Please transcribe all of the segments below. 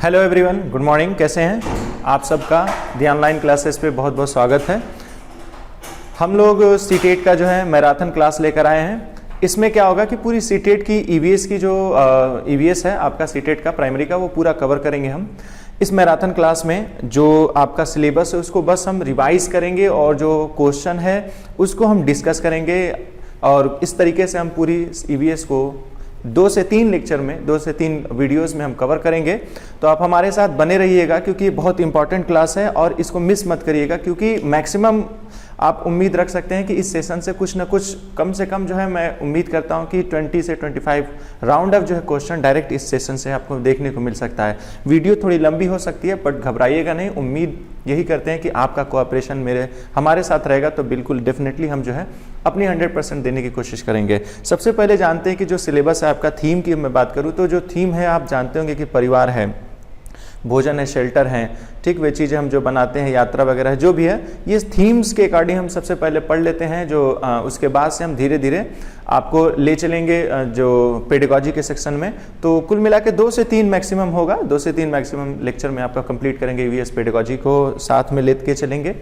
Hello everyone, good morning. कैसे हैं आप? सबका दी ऑनलाइन क्लासेस पे बहुत बहुत स्वागत है। हम लोग सीटेट का जो है मैराथन क्लास लेकर आए हैं। इसमें क्या होगा कि पूरी सीटेट की ईवीएस की जो ईवीएस है आपका सीटेट का प्राइमरी का, वो पूरा कवर करेंगे हम इस मैराथन क्लास में। जो आपका सिलेबस है उसको बस हम रिवाइज करेंगे और जो क्वेश्चन है उसको हम डिस्कस करेंगे, और इस तरीके से हम पूरी ईवीएस को 2 से 3 लेक्चर में, 2 से 3 वीडियोस में हम कवर करेंगे। तो आप हमारे साथ बने रहिएगा क्योंकि ये बहुत इंपॉर्टेंट क्लास है और इसको मिस मत करिएगा, क्योंकि मैक्सिमम आप उम्मीद रख सकते हैं कि इस सेशन से कुछ ना कुछ कम से कम जो है, मैं उम्मीद करता हूं कि 20 से 25 राउंड ऑफ जो है क्वेश्चन डायरेक्ट इस सेशन से आपको देखने को मिल सकता है। वीडियो थोड़ी लंबी हो सकती है बट घबराइएगा नहीं। उम्मीद यही करते हैं कि आपका कोऑपरेशन हमारे साथ रहेगा तो बिल्कुल डेफिनेटली हम जो है अपनी 100% देने की कोशिश करेंगे। सबसे पहले जानते हैं कि जो सिलेबस है आपका, थीम की मैं बात करूँ तो जो थीम है आप जानते होंगे कि परिवार है, भोजन है, शेल्टर है, ठीक, वे चीज़ें हम जो बनाते हैं, यात्रा वगैरह जो भी है, ये थीम्स के अकॉर्डिंग हम सबसे पहले पढ़ लेते हैं। जो उसके बाद से हम धीरे धीरे आपको ले चलेंगे जो पेडागॉजी के सेक्शन में। तो कुल मिला के 2 से 3 मैक्सिमम होगा, 2 से 3 मैक्सिमम लेक्चर में आपका कंप्लीट करेंगे। ईवीएस पेडागॉजी को साथ में लेके चलेंगे।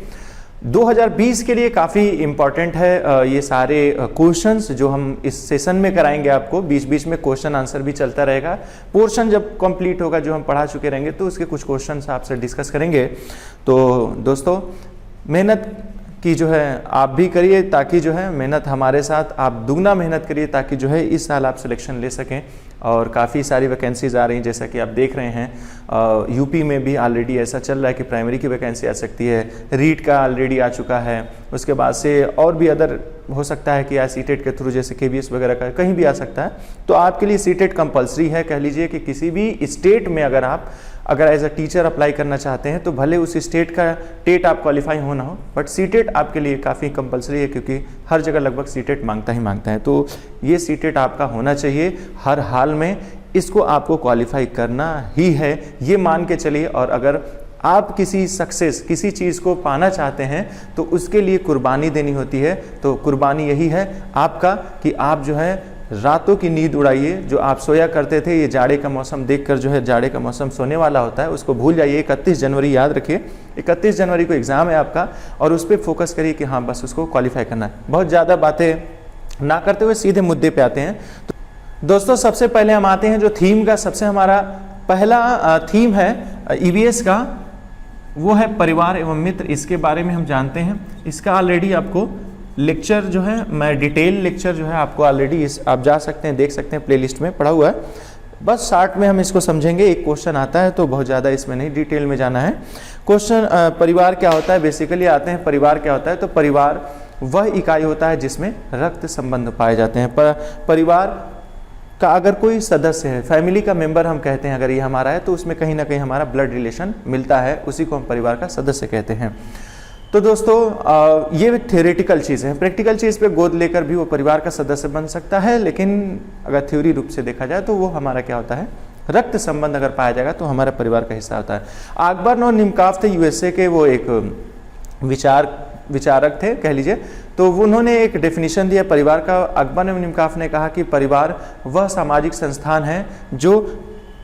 2020 के लिए काफ़ी इम्पॉर्टेंट है ये सारे क्वेश्चंस जो हम इस सेशन में कराएंगे आपको। बीच बीच में क्वेश्चन आंसर भी चलता रहेगा। पोर्शन जब कंप्लीट होगा जो हम पढ़ा चुके रहेंगे तो उसके कुछ क्वेश्चंस आपसे डिस्कस करेंगे। तो दोस्तों, मेहनत की जो है आप भी करिए, ताकि जो है मेहनत हमारे साथ आप दुगना मेहनत करिए, ताकि जो है इस साल आप सिलेक्शन ले सकें। और काफ़ी सारी वैकेंसीज आ रही हैं, जैसा कि आप देख रहे हैं। यूपी में भी ऑलरेडी ऐसा चल रहा है कि प्राइमरी की वैकेंसी आ सकती है। रीट का ऑलरेडी आ चुका है। उसके बाद से और भी अदर हो सकता है कि सीटेट के थ्रू, जैसे केवीएस वगैरह का कहीं भी आ सकता है। तो आपके लिए सीटेट कंपलसरी है। कह लीजिए कि किसी भी स्टेट में अगर एज अ टीचर अप्लाई करना चाहते हैं तो भले उस स्टेट का टेट आप क्वालिफाई होना हो, बट सीटेट आपके लिए काफ़ी कंपलसरी है, क्योंकि हर जगह लगभग सीटेट मांगता है। तो ये सीटेट आपका होना चाहिए हर हाल में। इसको आपको क्वालिफाई करना ही है, ये मान के चलिए। और अगर आप किसी सक्सेस, किसी चीज़ को पाना चाहते हैं तो उसके लिए कुर्बानी देनी होती है। तो कुर्बानी यही है आपका कि आप जो है रातों की नींद उड़ाइए। जो आप सोया करते थे, ये जाड़े का मौसम देखकर जो है, जाड़े का मौसम सोने वाला होता है, उसको भूल जाइए। 31 जनवरी याद रखिए, 31 जनवरी को एग्ज़ाम है आपका, और उस पर फोकस करिए कि हाँ बस उसको क्वालिफाई करना है। बहुत ज़्यादा बातें ना करते हुए सीधे मुद्दे पे आते हैं। तो दोस्तों, सबसे पहले हम आते हैं जो थीम का सबसे हमारा पहला थीम है ईवीएस का, वो है परिवार एवं मित्र। इसके बारे में हम जानते हैं। इसका ऑलरेडी आपको लेक्चर जो है, मैं डिटेल लेक्चर जो है आपको ऑलरेडी आप जा सकते हैं, देख सकते हैं, प्लेलिस्ट में पढ़ा हुआ है। बस शॉर्ट में हम इसको समझेंगे। एक क्वेश्चन आता है तो बहुत ज़्यादा इसमें नहीं डिटेल में जाना है। क्वेश्चन परिवार क्या होता है, बेसिकली आते हैं परिवार क्या होता है। तो परिवार वह इकाई होता है जिसमें रक्त संबंध पाए जाते हैं। परिवार का अगर कोई सदस्य है, फैमिली का मेंबर हम कहते हैं, अगर ये हमारा है तो उसमें कहीं ना कहीं हमारा ब्लड रिलेशन मिलता है, उसी को हम परिवार का सदस्य कहते हैं। तो दोस्तों, ये थ्योरेटिकल चीज़ है। प्रैक्टिकल चीज़ पे गोद लेकर भी वो परिवार का सदस्य बन सकता है, लेकिन अगर थ्योरी रूप से देखा जाए तो वो हमारा क्या होता है, रक्त संबंध अगर पाया जाएगा तो हमारा परिवार का हिस्सा होता है। अकबर निमकाफ थे यूएसए के, वो एक विचारक थे कह लीजिए। तो उन्होंने एक डेफिनेशन दिया परिवार का। अकबर निमकाफ ने कहा कि परिवार वह सामाजिक संस्थान है जो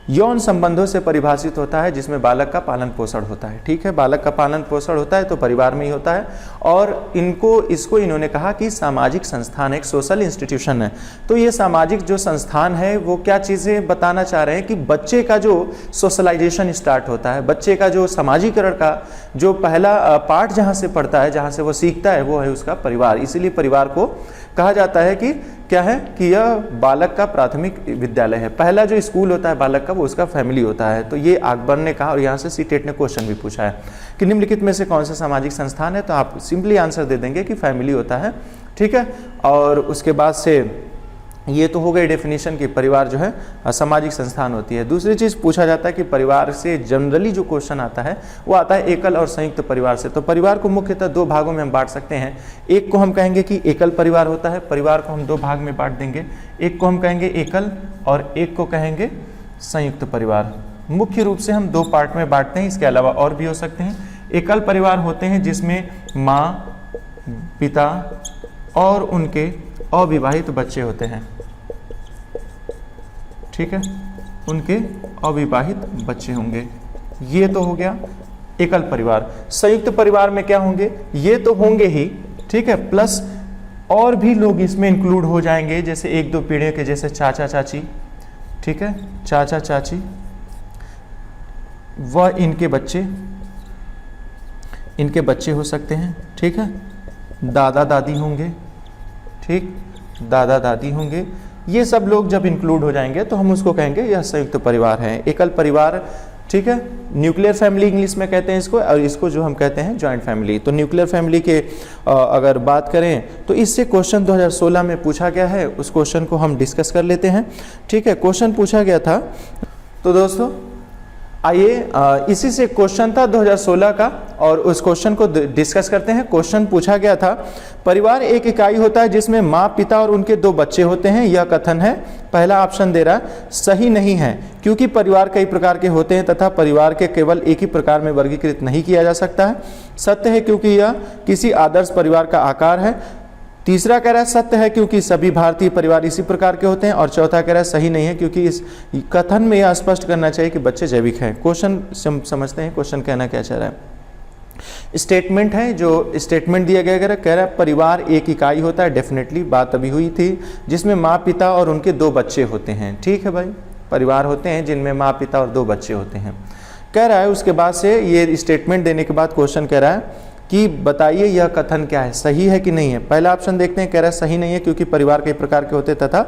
यौन संबंधों से परिभाषित होता है, जिसमें बालक का पालन पोषण होता है। ठीक है, बालक का पालन पोषण होता है तो परिवार में ही होता है। और इसको इन्होंने कहा कि सामाजिक संस्थान, एक सोशल इंस्टीट्यूशन है। तो ये सामाजिक जो संस्थान है वो क्या चीज़ें बताना चाह रहे हैं कि बच्चे का जो सोशलाइजेशन स्टार्ट होता है, बच्चे का जो समाजीकरण का जो पहला पार्ट जहाँ से पढ़ता है, जहाँ से वो सीखता है, वो है उसका परिवार। इसीलिए परिवार को कहा जाता है कि क्या है कि यह बालक का प्राथमिक विद्यालय है। पहला जो स्कूल होता है बालक का, वो उसका फैमिली होता है। तो ये अकबर ने कहा, और यहाँ से सीटेट ने क्वेश्चन भी पूछा है कि निम्नलिखित में से कौन सा सामाजिक संस्थान है, तो आप सिंपली आंसर दे देंगे कि फैमिली होता है। ठीक है, और उसके बाद से ये तो हो गई डेफिनेशन कि परिवार जो है सामाजिक संस्थान होती है। दूसरी चीज़ पूछा जाता है कि परिवार से जनरली जो क्वेश्चन आता है वो आता है एकल और संयुक्त परिवार से। तो परिवार को मुख्यतः 2 भागों में हम बांट सकते हैं। एक को हम कहेंगे कि एकल परिवार होता है, परिवार को हम 2 भाग में बांट देंगे। एक को हम कहेंगे एकल और एक को कहेंगे संयुक्त परिवार। मुख्य रूप से हम 2 पार्ट में बांटते हैं, इसके अलावा और भी हो सकते हैं। एकल परिवार होते हैं जिसमें माँ, पिता और उनके अविवाहित बच्चे होते हैं। ठीक है, उनके अविवाहित बच्चे होंगे। ये तो हो गया एकल परिवार। संयुक्त परिवार में क्या होंगे, ये तो होंगे ही, ठीक है, प्लस और भी लोग इसमें इंक्लूड हो जाएंगे, जैसे एक दो पीढ़ियों के, जैसे चाचा चाची, ठीक है, चाचा चाची व इनके बच्चे हो सकते हैं, ठीक है, दादा दादी होंगे, ठीक, दादा दादी होंगे। ये सब लोग जब इंक्लूड हो जाएंगे तो हम उसको कहेंगे यह संयुक्त परिवार है। एकल परिवार, ठीक है, न्यूक्लियर फैमिली इंग्लिश में कहते हैं इसको, और इसको जो हम कहते हैं जॉइंट फैमिली। तो न्यूक्लियर फैमिली के अगर बात करें तो इससे क्वेश्चन 2016 में पूछा गया है, उस क्वेश्चन को हम डिस्कस कर लेते हैं, ठीक है। क्वेश्चन पूछा गया था, तो दोस्तों आइए इसी से क्वेश्चन था 2016 का, और उस क्वेश्चन को डिस्कस करते हैं। क्वेश्चन पूछा गया था, परिवार एक इकाई होता है जिसमें माँ, पिता और उनके 2 बच्चे होते हैं, यह कथन है। पहला ऑप्शन दे रहा है सही नहीं है, क्योंकि परिवार कई प्रकार के होते हैं तथा परिवार के केवल एक ही प्रकार में वर्गीकृत नहीं किया जा सकता है। सत्य है, क्योंकि यह किसी आदर्श परिवार का आकार है। तीसरा कह रहा है सत्य है, क्योंकि सभी भारतीय परिवार इसी प्रकार के होते हैं। और चौथा कह रहा है सही नहीं है, क्योंकि इस कथन में यह स्पष्ट करना चाहिए कि बच्चे जैविक हैं। क्वेश्चन समझते हैं, क्वेश्चन कहना क्या चाह रहा है। स्टेटमेंट है, जो स्टेटमेंट दिया गया कह रहा है परिवार एक इकाई होता है, डेफिनेटली बात अभी हुई थी, जिसमें माँ, पिता और उनके 2 बच्चे होते हैं, ठीक है भाई, परिवार होते हैं जिनमें माँ, पिता और 2 बच्चे होते हैं, कह रहा है। उसके बाद से ये स्टेटमेंट देने के बाद क्वेश्चन कह रहा है कि बताइए यह कथन क्या है, सही है कि नहीं है। पहला ऑप्शन देखते हैं, कह रहा है सही नहीं है, क्योंकि परिवार कई प्रकार के होते तथा,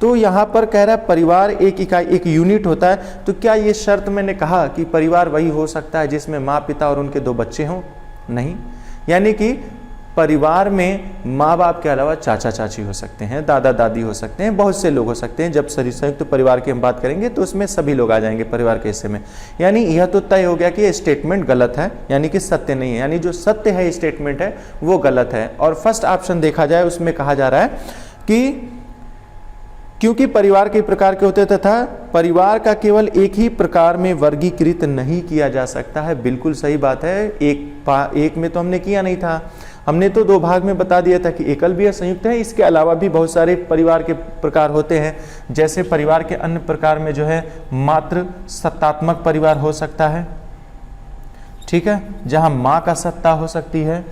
तो यहाँ पर कह रहा है परिवार एक इकाई, एक यूनिट होता है। तो क्या ये शर्त मैंने कहा कि परिवार वही हो सकता है जिसमें माँ, पिता और उनके 2 बच्चे हों? नहीं, यानी कि परिवार में माँ बाप के अलावा चाचा चाची हो सकते हैं, दादा दादी हो सकते हैं, बहुत से लोग हो सकते हैं। जब संयुक्त परिवार की हम बात करेंगे तो उसमें सभी लोग आ जाएंगे परिवार के हिस्से में। यानी यह तो तय हो गया कि ये स्टेटमेंट गलत है, यानी कि सत्य नहीं है, यानी जो सत्य है स्टेटमेंट है वो गलत है। और फर्स्ट ऑप्शन देखा जाए उसमें कहा जा रहा है कि क्योंकि परिवार कई प्रकार के होते तथा परिवार का केवल एक ही प्रकार में वर्गीकृत नहीं किया जा सकता है। बिल्कुल सही बात है, एक में तो हमने किया नहीं था, हमने तो 2 भाग में बता दिया था कि एकल भी है, संयुक्त है। इसके अलावा भी बहुत सारे परिवार के प्रकार होते हैं, जैसे परिवार के अन्य प्रकार में जो है मात्र सत्तात्मक परिवार हो सकता है, ठीक है, जहां माँ का सत्ता हो सकती है,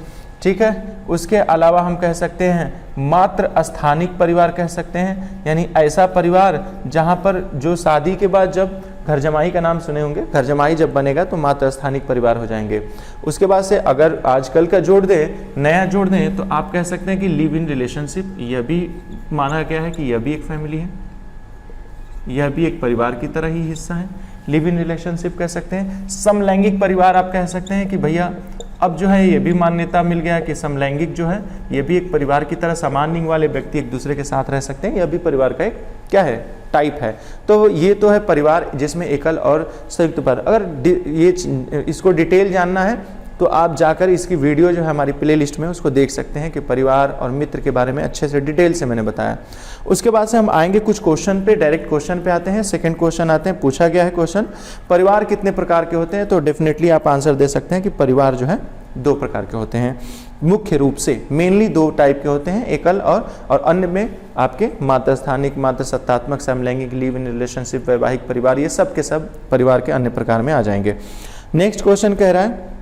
ठीक है। उसके अलावा हम कह सकते हैं मात्र स्थानिक परिवार कह सकते हैं, यानी ऐसा परिवार जहां पर जो शादी के बाद, जब घर जमाई का नाम सुने होंगे, घर जमाई जब बनेगा तो मात्र स्थानिक परिवार हो जाएंगे। उसके बाद से अगर आजकल का जोड़ दें, नया जोड़ दें, तो आप कह सकते हैं कि लिव इन रिलेशनशिप, यह भी माना गया है कि यह भी एक फैमिली है, यह भी एक परिवार की तरह ही हिस्सा है। लिव इन रिलेशनशिप कह सकते हैं। समलैंगिक परिवार आप कह सकते हैं कि भैया अब जो है ये भी मान्यता मिल गया कि समलैंगिक जो है ये भी एक परिवार की तरह समान लिंग वाले व्यक्ति एक दूसरे के साथ रह सकते हैं, यह भी परिवार का एक क्या है, टाइप है। तो ये तो है परिवार जिसमें एकल और संयुक्त परिवार। अगर ये इसको डिटेल जानना है तो आप जाकर इसकी वीडियो जो है हमारी प्लेलिस्ट में उसको देख सकते हैं कि परिवार और मित्र के बारे में अच्छे से डिटेल से मैंने बताया। उसके बाद से हम आएंगे कुछ क्वेश्चन पे, डायरेक्ट क्वेश्चन पे आते हैं। सेकंड क्वेश्चन आते हैं, पूछा गया है क्वेश्चन परिवार कितने प्रकार के होते हैं, तो डेफिनेटली आप आंसर दे सकते हैं कि परिवार जो है 2 प्रकार के होते हैं, मुख्य रूप से मेनली 2 टाइप के होते हैं, एकल और अन्य में आपके मात्र स्थानिक, मात्र सत्तात्मक, समलैंगिक, लिव इन रिलेशनशिप, वैवाहिक परिवार, ये सब के सब परिवार के अन्य प्रकार में आ जाएंगे। नेक्स्ट क्वेश्चन कह रहा है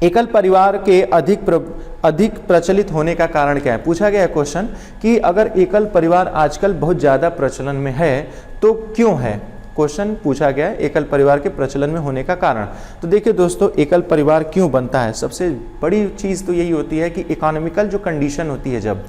एकल परिवार के अधिक प्रचलित होने का कारण क्या है। पूछा गया है क्वेश्चन कि अगर एकल परिवार आजकल बहुत ज़्यादा प्रचलन में है तो क्यों है। क्वेश्चन पूछा गया है एकल परिवार के प्रचलन में होने का कारण। तो देखिए दोस्तों, एकल परिवार क्यों बनता है, सबसे बड़ी चीज़ तो यही होती है कि इकोनॉमिकल जो कंडीशन होती है, जब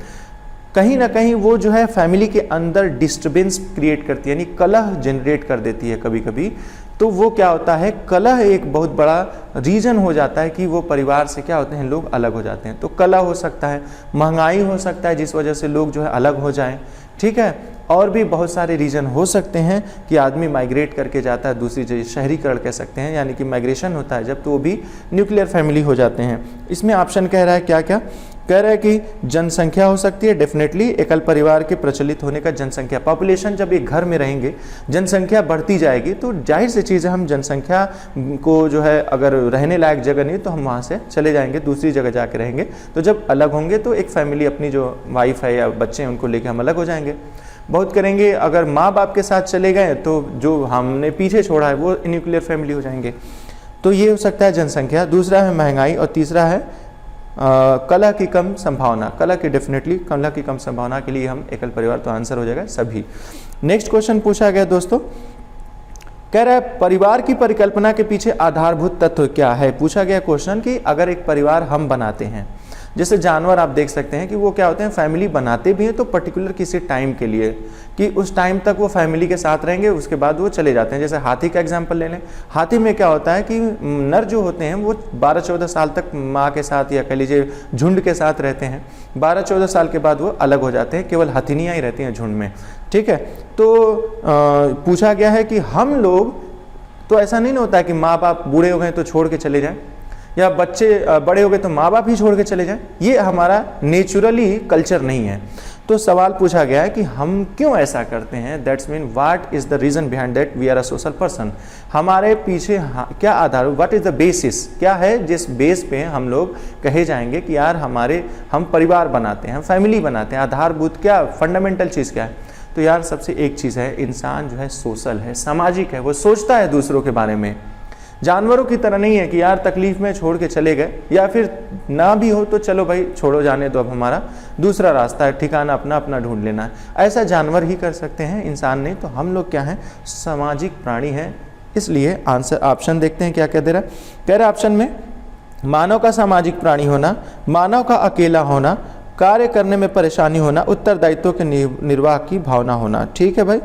कहीं ना कहीं वो जो है फैमिली के अंदर डिस्टर्बेंस क्रिएट करती है, यानी कलह जनरेट कर देती है कभी कभी। तो वो क्या होता है, कलह एक बहुत बड़ा रीज़न हो जाता है कि वो परिवार से क्या होते हैं, लोग अलग हो जाते हैं। तो कलह हो सकता है, महंगाई हो सकता है जिस वजह से लोग जो है अलग हो जाएं, ठीक है, और भी बहुत सारे रीज़न हो सकते हैं कि आदमी माइग्रेट करके जाता है दूसरी जगह, शहरीकरण कह सकते हैं, यानी कि माइग्रेशन होता है जब, तो वो भी न्यूक्लियर फैमिली हो जाते हैं। इसमें ऑप्शन कह रहा है क्या क्या, कह रहा है कि जनसंख्या हो सकती है, डेफिनेटली एकल परिवार के प्रचलित होने का जनसंख्या, पॉपुलेशन जब एक घर में रहेंगे जनसंख्या बढ़ती जाएगी तो जाहिर सी चीज़ है हम जनसंख्या को जो है अगर रहने लायक जगह नहीं तो हम वहाँ से चले जाएंगे, दूसरी जगह जाके रहेंगे। तो जब अलग होंगे तो एक फैमिली अपनी जो वाइफ है या बच्चे हैं उनको लेकर हम अलग हो जाएंगे। बहुत करेंगे, अगर माँ बाप के साथ चले गए तो जो हमने पीछे छोड़ा है वो न्यूक्लियर फैमिली हो जाएंगे। तो ये हो सकता है जनसंख्या, दूसरा है महंगाई और तीसरा है कला की कम संभावना। कला की डेफिनेटली कला की कम संभावना के लिए हम एकल परिवार, तो आंसर हो जाएगा सभी। नेक्स्ट क्वेश्चन पूछा गया दोस्तों, कह रहा है परिवार की परिकल्पना के पीछे आधारभूत तत्व क्या है। पूछा गया क्वेश्चन कि अगर एक परिवार हम बनाते हैं, जैसे जानवर आप देख सकते हैं कि वो क्या होते हैं, फैमिली बनाते भी हैं तो पर्टिकुलर किसी टाइम के लिए, कि उस टाइम तक वो फैमिली के साथ रहेंगे, उसके बाद वो चले जाते हैं। जैसे हाथी का एग्जांपल ले लें, हाथी में क्या होता है कि नर जो होते हैं वो 12-14 साल तक माँ के साथ या कह लीजिए झुंड के साथ रहते हैं, 12-14 साल के बाद वो अलग हो जाते हैं, केवल हथिनियाँ ही रहती हैं झुंड में, ठीक है। तो पूछा गया है कि हम लोग, तो ऐसा नहीं ना होता है कि माँ बाप बूढ़े हो गए तो छोड़ के चले जाएं, या बच्चे बड़े हो गए तो माँ बाप ही छोड़ के चले जाएं, ये हमारा नेचुरली कल्चर नहीं है। तो सवाल पूछा गया है कि हम क्यों ऐसा करते हैं, that's mean what is the reason behind that we are a social person. हमारे पीछे क्या आधार, व्हाट इज द बेसिस, क्या है जिस बेस पे हम लोग कहे जाएंगे कि यार हम परिवार बनाते हैं, हम फैमिली बनाते हैं, आधारभूत क्या फंडामेंटल चीज़ क्या है। तो यार सबसे एक चीज़ है, इंसान जो है सोशल है, सामाजिक है, वो सोचता है दूसरों के बारे में। जानवरों की तरह नहीं है कि यार तकलीफ में छोड़ के चले गए, या फिर ना भी हो तो चलो भाई छोड़ो जाने दो, अब हमारा दूसरा रास्ता है, ठिकाना अपना अपना ढूंढ लेना है। ऐसा जानवर ही कर सकते हैं, इंसान नहीं। तो हम लोग क्या हैं, सामाजिक प्राणी हैं। इसलिए आंसर ऑप्शन देखते हैं क्या कह दे रहा है। कह रहा है ऑप्शन में मानव का सामाजिक प्राणी होना, मानव का अकेला होना, कार्य करने में परेशानी होना, उत्तरदायित्व के निर्वाह की भावना होना। ठीक है भाई,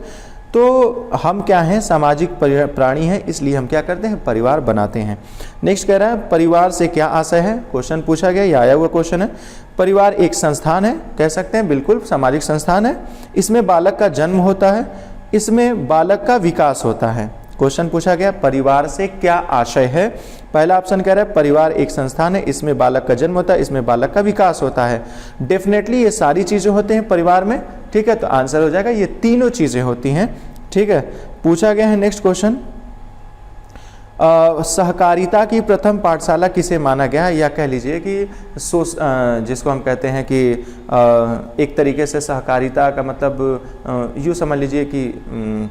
तो हम क्या हैं, सामाजिक प्राणी हैं, इसलिए हम क्या करते हैं, परिवार बनाते हैं। नेक्स्ट कह रहा है परिवार से क्या आशय है, क्वेश्चन पूछा गया, ये आया हुआ क्वेश्चन है। परिवार एक संस्थान है, कह सकते हैं बिल्कुल सामाजिक संस्थान है। इसमें बालक का जन्म होता है, इसमें बालक का विकास होता है। क्वेश्चन पूछा गया परिवार से क्या आशय है। पहला ऑप्शन कह रहा है परिवार एक संस्थान है, इसमें बालक का जन्म होता है, इसमें बालक का विकास होता है। डेफिनेटली ये सारी चीजें होते हैं परिवार में, ठीक है। तो आंसर हो जाएगा ये तीनों चीजें होती हैं, ठीक है। पूछा गया है नेक्स्ट क्वेश्चन, सहकारिता की प्रथम पाठशाला किसे माना गया है, या कह लीजिए कि जिसको हम कहते हैं कि एक तरीके से सहकारिता का मतलब यूँ समझ लीजिए कि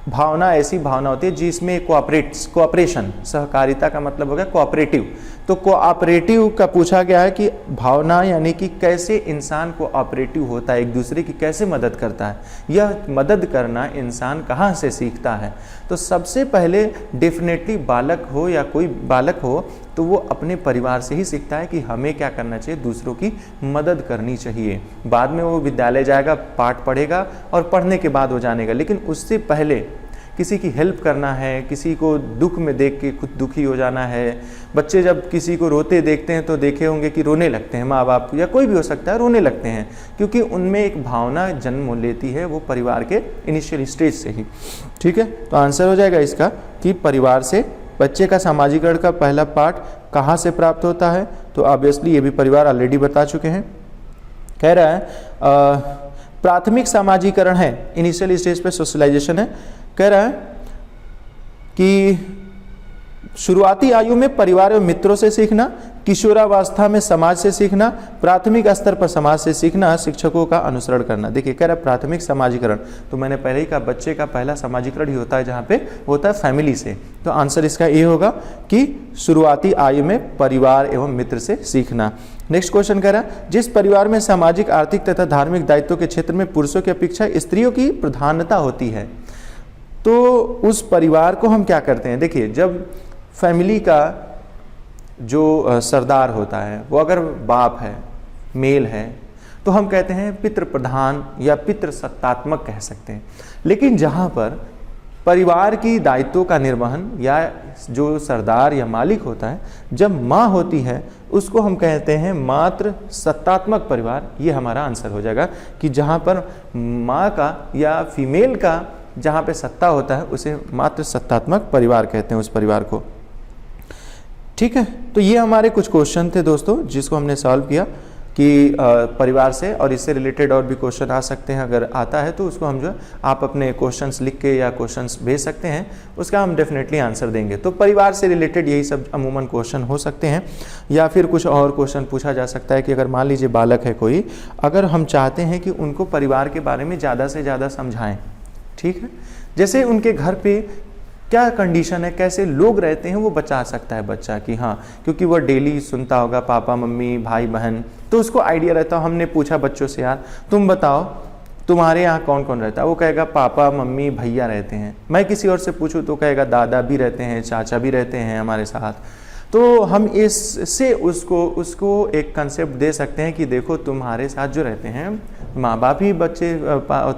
भावना ऐसी भावना होती है जिसमें कोऑपरेशन, सहकारिता का मतलब हो गया कोऑपरेटिव। तो कोऑपरेटिव का पूछा गया है कि भावना यानी कि कैसे इंसान कोऑपरेटिव होता है, एक दूसरे की कैसे मदद करता है, यह मदद करना इंसान कहाँ से सीखता है। तो सबसे पहले डेफिनेटली बालक हो या कोई बालक हो तो वो अपने परिवार से ही सीखता है कि हमें क्या करना चाहिए, दूसरों की मदद करनी चाहिए। बाद में वो विद्यालय जाएगा, पाठ पढ़ेगा और पढ़ने के बाद वो जानेगा, लेकिन उससे पहले किसी की हेल्प करना है, किसी को दुख में देख के खुद दुखी हो जाना है। बच्चे जब किसी को रोते देखते हैं तो देखे होंगे कि रोने लगते हैं, माँ बाप या कोई भी हो सकता है रोने लगते हैं, क्योंकि उनमें एक भावना जन्म लेती है, वो परिवार के इनिशियल स्टेज से ही, ठीक है। तो आंसर हो जाएगा इसका कि परिवार से। बच्चे का सामाजिकरण का पहला पाठ कहाँ से प्राप्त होता है, तो ऑब्वियसली ये भी परिवार ऑलरेडी बता चुके हैं। कह रहा है प्राथमिक सामाजिकरण है, इनिशियल स्टेज पे सोशलाइजेशन है। कह रहा है कि शुरुआती आयु में परिवार एवं मित्रों से सीखना, किशोरावस्था में समाज से सीखना, प्राथमिक स्तर पर समाज से सीखना, शिक्षकों का अनुसरण करना। देखिए कह रहा है प्राथमिक सामाजिकरण, तो मैंने पहले ही कहा बच्चे का पहला सामाजिकरण ही होता है जहाँ पे होता है फैमिली से। तो आंसर इसका ये होगा कि शुरुआती आयु में परिवार एवं मित्र से सीखना। नेक्स्ट क्वेश्चन कह रहा है जिस परिवार में सामाजिक, आर्थिक तथा धार्मिक दायित्वों के क्षेत्र में पुरुषों की अपेक्षा स्त्रियों की प्रधानता होती है, तो उस परिवार को हम क्या करते हैं। देखिए जब फैमिली का जो सरदार होता है वो अगर बाप है, मेल है, तो हम कहते हैं पितृ प्रधान या पितृ सत्तात्मक कह सकते हैं। लेकिन जहाँ पर परिवार की दायित्वों का निर्वहन या जो सरदार या मालिक होता है, जब माँ होती है उसको हम कहते हैं मातृ सत्तात्मक परिवार। ये हमारा आंसर हो जाएगा कि जहाँ पर माँ का या फीमेल का जहाँ पे सत्ता होता है उसे मातृ सत्तात्मक परिवार कहते हैं उस परिवार को, ठीक है। तो ये हमारे कुछ क्वेश्चन थे दोस्तों जिसको हमने सॉल्व किया। कि परिवार से, और इससे रिलेटेड और भी क्वेश्चन आ सकते हैं। अगर आता है तो उसको हम जो आप अपने क्वेश्चंस लिख के या क्वेश्चंस भेज सकते हैं, उसका हम डेफिनेटली आंसर देंगे। तो परिवार से रिलेटेड यही सब अमूमन क्वेश्चन हो सकते हैं, या फिर कुछ और क्वेश्चन पूछा जा सकता है कि अगर मान लीजिए बालक है कोई, अगर हम चाहते हैं कि उनको परिवार के बारे में ज़्यादा से ज़्यादा समझाएँ, ठीक है, जैसे उनके घर पे क्या कंडीशन है, कैसे लोग रहते हैं, वो बता सकता है बच्चा कि हाँ, क्योंकि वो डेली सुनता होगा पापा मम्मी भाई बहन, तो उसको आइडिया रहता है। हमने पूछा बच्चों से, यार तुम बताओ तुम्हारे यहाँ कौन कौन रहता है, वो कहेगा पापा मम्मी भैया रहते हैं। मैं किसी और से पूछूं तो कहेगा दादा भी रहते हैं, चाचा भी रहते हैं हमारे साथ। तो हम इससे उसको एक कंसेप्ट दे सकते हैं कि देखो तुम्हारे साथ जो रहते हैं माँ बाप ही बच्चे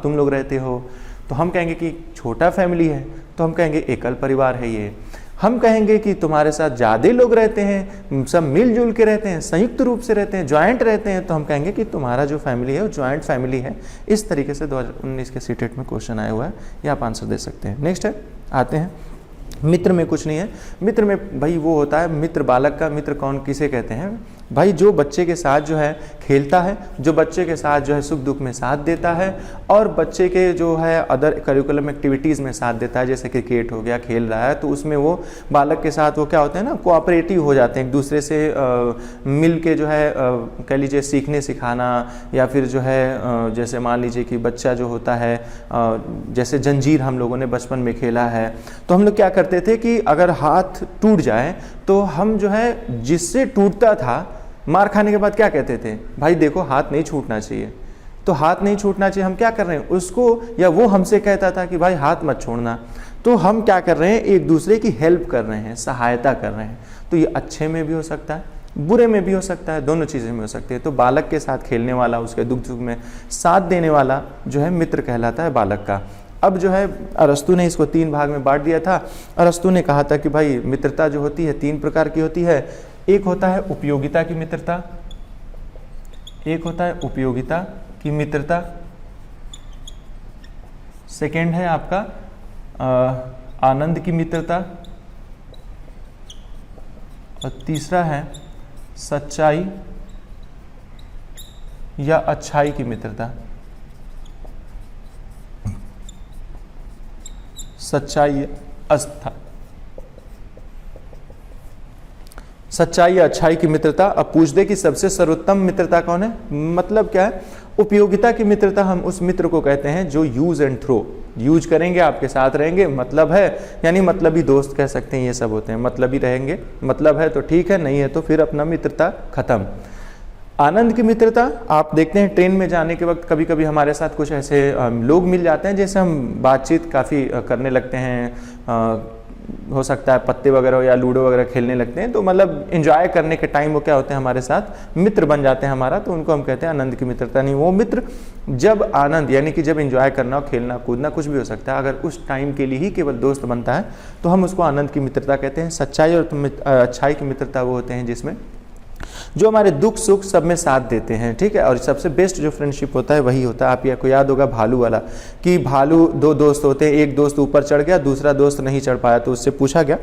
तुम लोग रहते हो। तो हम कहेंगे कि छोटा फैमिली है, तो हम कहेंगे एकल परिवार है ये। हम कहेंगे कि तुम्हारे साथ ज़्यादा लोग रहते हैं, सब मिलजुल के रहते हैं, संयुक्त रूप से रहते हैं, जॉइंट रहते हैं, तो हम कहेंगे कि तुम्हारा जो फैमिली है वो जॉइंट फैमिली है। इस तरीके से 2019 के सीटेट में क्वेश्चन आया हुआ है, ये आप आंसर दे सकते हैं। नेक्स्ट है, आते हैं मित्र में कुछ नहीं है। मित्र में भाई वो होता है, मित्र बालक का मित्र कौन किसे कहते हैं भाई, जो बच्चे के साथ जो है खेलता है, जो बच्चे के साथ जो है सुख दुख में साथ देता है, और बच्चे के जो है अदर करिकुलम एक्टिविटीज़ में साथ देता है। जैसे क्रिकेट हो गया, खेल रहा है, तो उसमें वो बालक के साथ वो क्या होते हैं ना, कोऑपरेटिव हो जाते हैं, एक दूसरे से मिल के जो है कह लीजिए सीखने सिखाना, या फिर जो है जैसे मान लीजिए कि बच्चा जो होता है जैसे जंजीर हम लोगों ने बचपन में खेला है, तो हम लोग क्या करते थे कि अगर हाथ टूट जाए तो हम जो है जिससे टूटता था मार खाने के बाद क्या कहते थे, भाई देखो हाथ नहीं छूटना चाहिए, तो हाथ नहीं छूटना चाहिए, हम क्या कर रहे हैं उसको, या वो हमसे कहता था कि भाई हाथ मत छोड़ना, तो हम क्या कर रहे हैं, एक दूसरे की हेल्प कर रहे हैं, सहायता कर रहे हैं। तो ये अच्छे में भी हो सकता है, बुरे में भी हो सकता है, दोनों चीज़ें में हो सकती है। तो बालक के साथ खेलने वाला, उसके दुख सुख में साथ देने वाला जो है मित्र कहलाता है बालक का। अब जो है अरस्तु ने इसको 3 भाग में बांट दिया था। अरस्तु ने कहा था कि भाई मित्रता जो होती है 3 प्रकार की होती है। एक होता है उपयोगिता की मित्रता, एक होता है उपयोगिता की मित्रता, सेकेंड है आपका आनंद की मित्रता, और तीसरा है सच्चाई या अच्छाई की मित्रता। सच्चाई सच्चाई या अच्छाई की मित्रता। अब पूछ दे कि सबसे सर्वोत्तम मित्रता कौन है, मतलब क्या है, उपयोगिता की मित्रता हम उस मित्र को कहते हैं जो यूज एंड थ्रो, यूज करेंगे आपके साथ रहेंगे, मतलब है, यानी मतलबी दोस्त कह सकते हैं, ये सब होते हैं, मतलबी रहेंगे, मतलब है तो ठीक है, नहीं है तो फिर अपना मित्रता खत्म। आनंद की मित्रता, आप देखते हैं ट्रेन में जाने के वक्त कभी कभी हमारे साथ कुछ ऐसे लोग मिल जाते हैं जैसे हम बातचीत काफ़ी करने लगते हैं, हो सकता है पत्ते वगैरह या लूडो वगैरह खेलने लगते हैं, तो मतलब एंजॉय करने के टाइम वो क्या होते हैं हमारे साथ मित्र बन जाते हैं हमारा, तो उनको हम कहते हैं आनंद की मित्रता। नहीं, वो मित्र जब आनंद यानी कि जब एंजॉय करना हो, खेलना कूदना कुछ भी हो सकता है, अगर उस टाइम के लिए ही केवल दोस्त बनता है तो हम उसको आनंद की मित्रता कहते हैं। सच्चाई और अच्छाई की मित्रता वो होते हैं जिसमें जो हमारे दुख सुख सब में साथ देते हैं, ठीक है। और सबसे बेस्ट जो फ्रेंडशिप होता है वही होता है, आप आपको याद होगा भालू वाला, कि भालू 2 दोस्त होते हैं, एक दोस्त ऊपर चढ़ गया, दूसरा दोस्त नहीं चढ़ पाया, तो उससे पूछा गया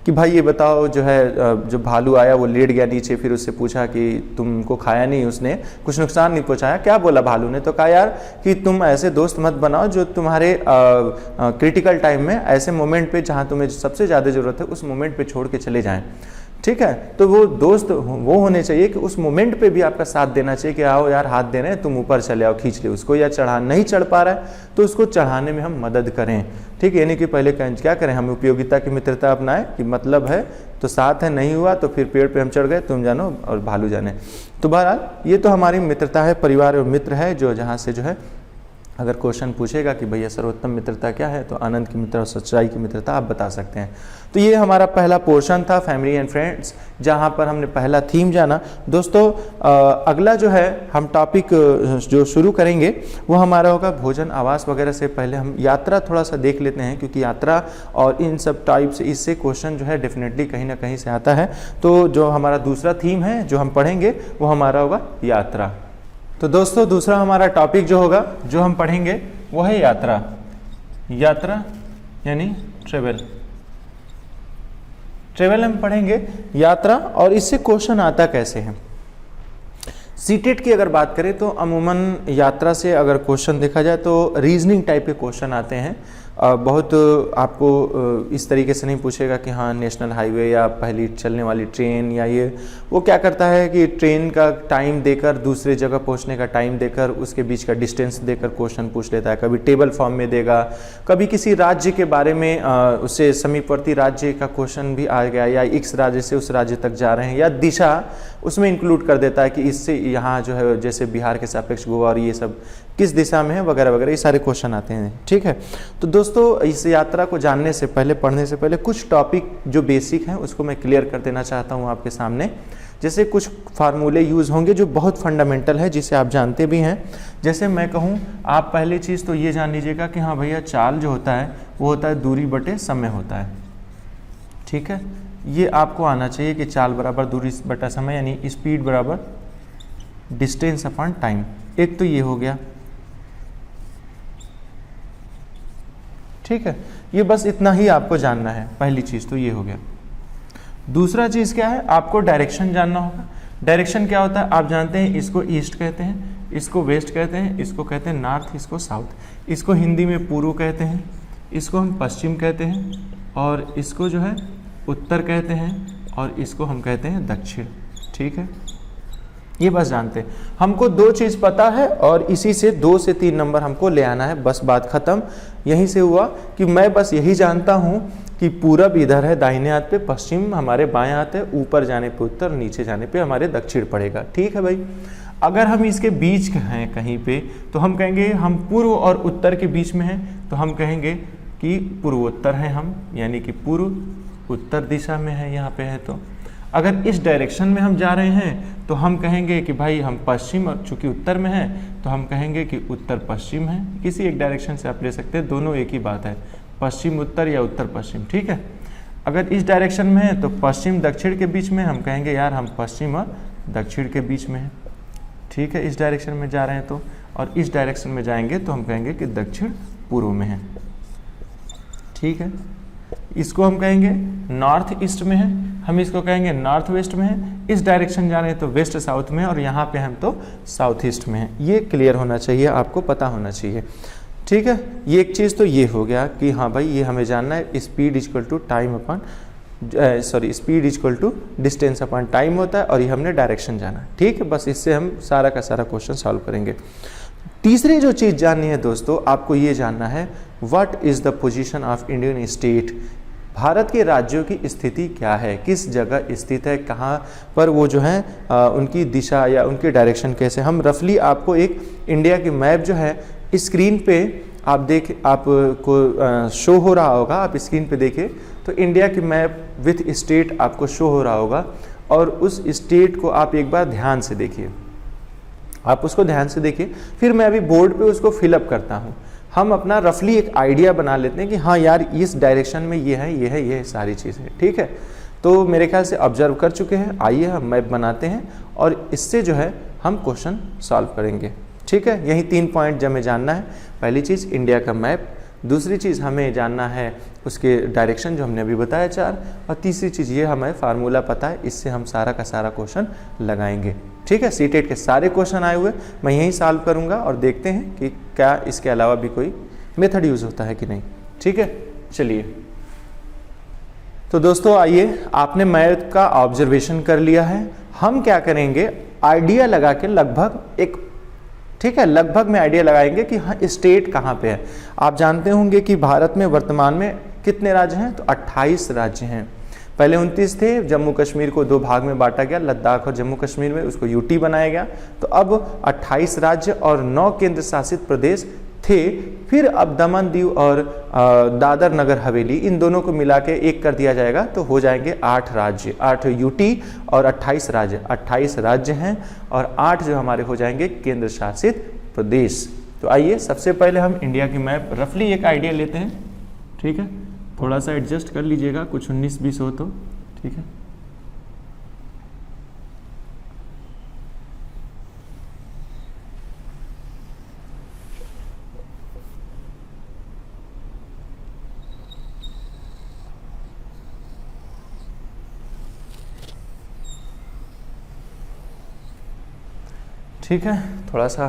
कि भाई ये बताओ, जो है जो भालू आया वो लेट गया नीचे, फिर उससे पूछा कि तुमको खाया नहीं, उसने कुछ नुकसान नहीं पहुंचाया, क्या बोला भालू ने, तो कहा यार कि तुम ऐसे दोस्त मत बनाओ जो तुम्हारे क्रिटिकल टाइम में, ऐसे मोमेंट पे जहाँ तुम्हें सबसे ज़्यादा ज़रूरत है उस मोमेंट पे छोड़ के चले जाएं, ठीक है। तो वो दोस्त वो होने चाहिए कि उस मोमेंट पे भी आपका साथ देना चाहिए, कि आओ यार हाथ दे रहे हैं, तुम ऊपर चले आओ, खींच ले उसको, या चढ़ा नहीं चढ़ पा रहा है तो उसको चढ़ाने में हम मदद करें, ठीक है। यानी कि पहले क्या करें, हम उपयोगिता की मित्रता अपनाएं, कि मतलब है तो साथ है, नहीं हुआ तो फिर पेड़ पे हम चढ़ गए, तुम जानो और भालू जाने। तो बहरहाल ये तो हमारी मित्रता है, परिवार और मित्र है, जो जहाँ से जो है अगर क्वेश्चन पूछेगा कि भैया सर्वोत्तम मित्रता क्या है, तो आनंद की मित्रता और सच्चाई की मित्रता आप बता सकते हैं। तो ये हमारा पहला पोर्शन था फैमिली एंड फ्रेंड्स, जहाँ पर हमने पहला थीम जाना। दोस्तों अगला जो है हम टॉपिक जो शुरू करेंगे वो हमारा होगा भोजन आवास वगैरह से पहले हम यात्रा थोड़ा सा देख लेते हैं, क्योंकि यात्रा और इन सब टाइप से इससे क्वेश्चन जो है डेफिनेटली कहीं ना कहीं से आता है। तो जो हमारा दूसरा थीम है जो हम पढ़ेंगे वो हमारा होगा यात्रा। तो दोस्तों दूसरा हमारा टॉपिक जो होगा जो हम पढ़ेंगे वो है यात्रा। यात्रा यानी ट्रेवल, ट्रेवल हम पढ़ेंगे यात्रा, और इससे क्वेश्चन आता कैसे है। सीटेट की अगर बात करें तो अमूमन यात्रा से अगर क्वेश्चन देखा जाए तो रीजनिंग टाइप के क्वेश्चन आते हैं। बहुत आपको इस तरीके से नहीं पूछेगा कि हाँ नेशनल हाईवे या पहली चलने वाली ट्रेन या ये, वो क्या करता है कि ट्रेन का टाइम देकर, दूसरे जगह पहुंचने का टाइम देकर, उसके बीच का डिस्टेंस देकर क्वेश्चन पूछ लेता है। कभी टेबल फॉर्म में देगा, कभी किसी राज्य के बारे में उससे समीपवर्ती राज्य का क्वेश्चन भी आ गया, या इस राज्य से उस राज्य तक जा रहे हैं, या दिशा उसमें इंक्लूड कर देता है कि इससे यहाँ जो है जैसे बिहार के सापेक्ष गोवा और ये सब किस दिशा में है वगैरह वगैरह, ये सारे क्वेश्चन आते हैं। ठीक है, तो दोस्तों इस यात्रा को जानने से पहले, पढ़ने से पहले कुछ टॉपिक जो बेसिक हैं उसको मैं क्लियर कर देना चाहता हूँ आपके सामने। जैसे कुछ फार्मूले यूज़ होंगे जो बहुत फंडामेंटल है, जिसे आप जानते भी हैं। जैसे मैं कहूँ, आप पहली चीज़ तो ये जान लीजिएगा कि हाँ भैया चाल जो होता है वो होता है दूरी बटे समय होता है। ठीक है, ये आपको आना चाहिए कि चाल बराबर दूरी बटा समय, यानी स्पीड बराबर डिस्टेंस अपॉन टाइम। एक तो ये हो गया। ठीक है, ये बस इतना ही आपको जानना है। पहली चीज़ तो ये हो गया। दूसरा चीज़ क्या है, आपको डायरेक्शन जानना होगा। डायरेक्शन क्या होता है आप जानते हैं, इसको ईस्ट कहते हैं, इसको वेस्ट कहते हैं, इसको कहते हैं नॉर्थ, इसको साउथ, इसको हिंदी में पूर्व कहते हैं, इसको हम पश्चिम कहते हैं, और इसको जो है उत्तर कहते हैं, और इसको हम कहते हैं दक्षिण। ठीक है, ये बस जानते हैं। हमको दो चीज़ पता है और इसी से 2 से 3 नंबर हमको ले आना है, बस बात खत्म। यहीं से हुआ कि मैं बस यही जानता हूँ कि पूरब इधर है दाहिने हाथ पे, पश्चिम हमारे बाएं हाथ है, ऊपर जाने पे उत्तर, नीचे जाने पे हमारे दक्षिण पड़ेगा। ठीक है भाई, अगर हम इसके बीच हैं कहीं पे तो हम कहेंगे हम पूर्व और उत्तर के बीच में हैं, तो हम कहेंगे कि पूर्वोत्तर हैं हम, यानी कि पूर्व उत्तर दिशा में है यहाँ पे है। तो अगर इस डायरेक्शन में हम जा रहे हैं तो हम कहेंगे कि भाई हम पश्चिम, और चूंकि उत्तर में है तो हम कहेंगे कि उत्तर पश्चिम है। किसी एक डायरेक्शन से आप ले सकते हैं, दोनों एक ही बात है, पश्चिम उत्तर या उत्तर पश्चिम। ठीक है, अगर इस डायरेक्शन में है तो पश्चिम दक्षिण के बीच में, हम कहेंगे यार हम पश्चिम और दक्षिण के बीच में है। ठीक है, इस डायरेक्शन में जा रहे हैं तो, और इस डायरेक्शन में जाएंगे तो हम कहेंगे कि दक्षिण पूर्व में है। ठीक है, इसको हम कहेंगे नॉर्थ ईस्ट में है, हम इसको कहेंगे नॉर्थ वेस्ट में है। इस डायरेक्शन जा रहे हैं तो वेस्ट साउथ में, और यहाँ पे हम तो साउथ ईस्ट में है। ये क्लियर होना चाहिए, आपको पता होना चाहिए। ठीक है, ये एक चीज़ तो ये हो गया कि हाँ भाई ये हमें जानना है, speed equal to time upon speed equal to distance upon time होता है, और ये हमने डायरेक्शन जाना। ठीक है, बस इससे हम सारा का सारा क्वेश्चन सॉल्व करेंगे। तीसरी जो चीज़ जाननी है दोस्तों, आपको ये जानना है what is the position of Indian state. Bharat के राज्यों की स्थिति क्या है, किस जगह स्थित है, कहाँ पर वो जो है उनकी दिशा या उनके डायरेक्शन कैसे। हम रफली आपको एक इंडिया की मैप जो है स्क्रीन पे आपको शो हो रहा होगा, आप स्क्रीन पे देखें तो इंडिया की मैप विथ स्टेट आपको शो हो रहा होगा, और उस स्टेट को आप एक बार ध्यान से देखिए। आप उसको ध्यान से देखिए, फिर मैं अभी बोर्ड पे उसको फिलअप करता हूँ। हम अपना रफली एक आइडिया बना लेते हैं कि हाँ यार इस डायरेक्शन में ये है, ये है, ये सारी चीज़ है। ठीक है, तो मेरे ख्याल से ऑब्जर्व कर चुके हैं। आइए हम मैप बनाते हैं और इससे जो है हम क्वेश्चन सॉल्व करेंगे। ठीक है, यही 3 पॉइंट हमें जानना है। पहली चीज़ इंडिया का मैप, दूसरी चीज़ हमें जानना है उसके डायरेक्शन जो हमने अभी बताया 4, और तीसरी चीज़ ये हमें फार्मूला पता है, इससे हम सारा का सारा क्वेश्चन लगाएंगे। ठीक है, सीटेट के सारे क्वेश्चन आए हुए मैं यही सॉल्व करूंगा, और देखते हैं कि क्या इसके अलावा भी कोई मेथड यूज़ होता है कि नहीं। ठीक है, चलिए तो दोस्तों आइए, आपने मैप का ऑब्जर्वेशन कर लिया है। हम क्या करेंगे, आइडिया लगा के लगभग एक, ठीक है, लगभग में आइडिया लगाएंगे कि हाँ स्टेट कहाँ पे है। आप जानते होंगे कि भारत में वर्तमान में कितने राज्य हैं, तो 28 राज्य हैं। पहले 29 थे, जम्मू कश्मीर को 2 भाग में बांटा गया, लद्दाख और जम्मू कश्मीर में, उसको यूटी बनाया गया। तो अब 28 राज्य और 9 केंद्र शासित प्रदेश थे। फिर अब दमन दीव और दादर नगर हवेली, इन दोनों को मिला के एक कर दिया जाएगा, तो हो जाएंगे 8 राज्य, 8 यूटी और 28 राज्य। 28 राज्य हैं और 8 जो हमारे हो जाएंगे केंद्र शासित प्रदेश। तो आइए सबसे पहले हम इंडिया की मैप रफली एक आइडिया लेते हैं। ठीक है, थोड़ा सा एडजस्ट कर लीजिएगा, कुछ 19-20 हो तो। ठीक है, ठीक है, थोड़ा सा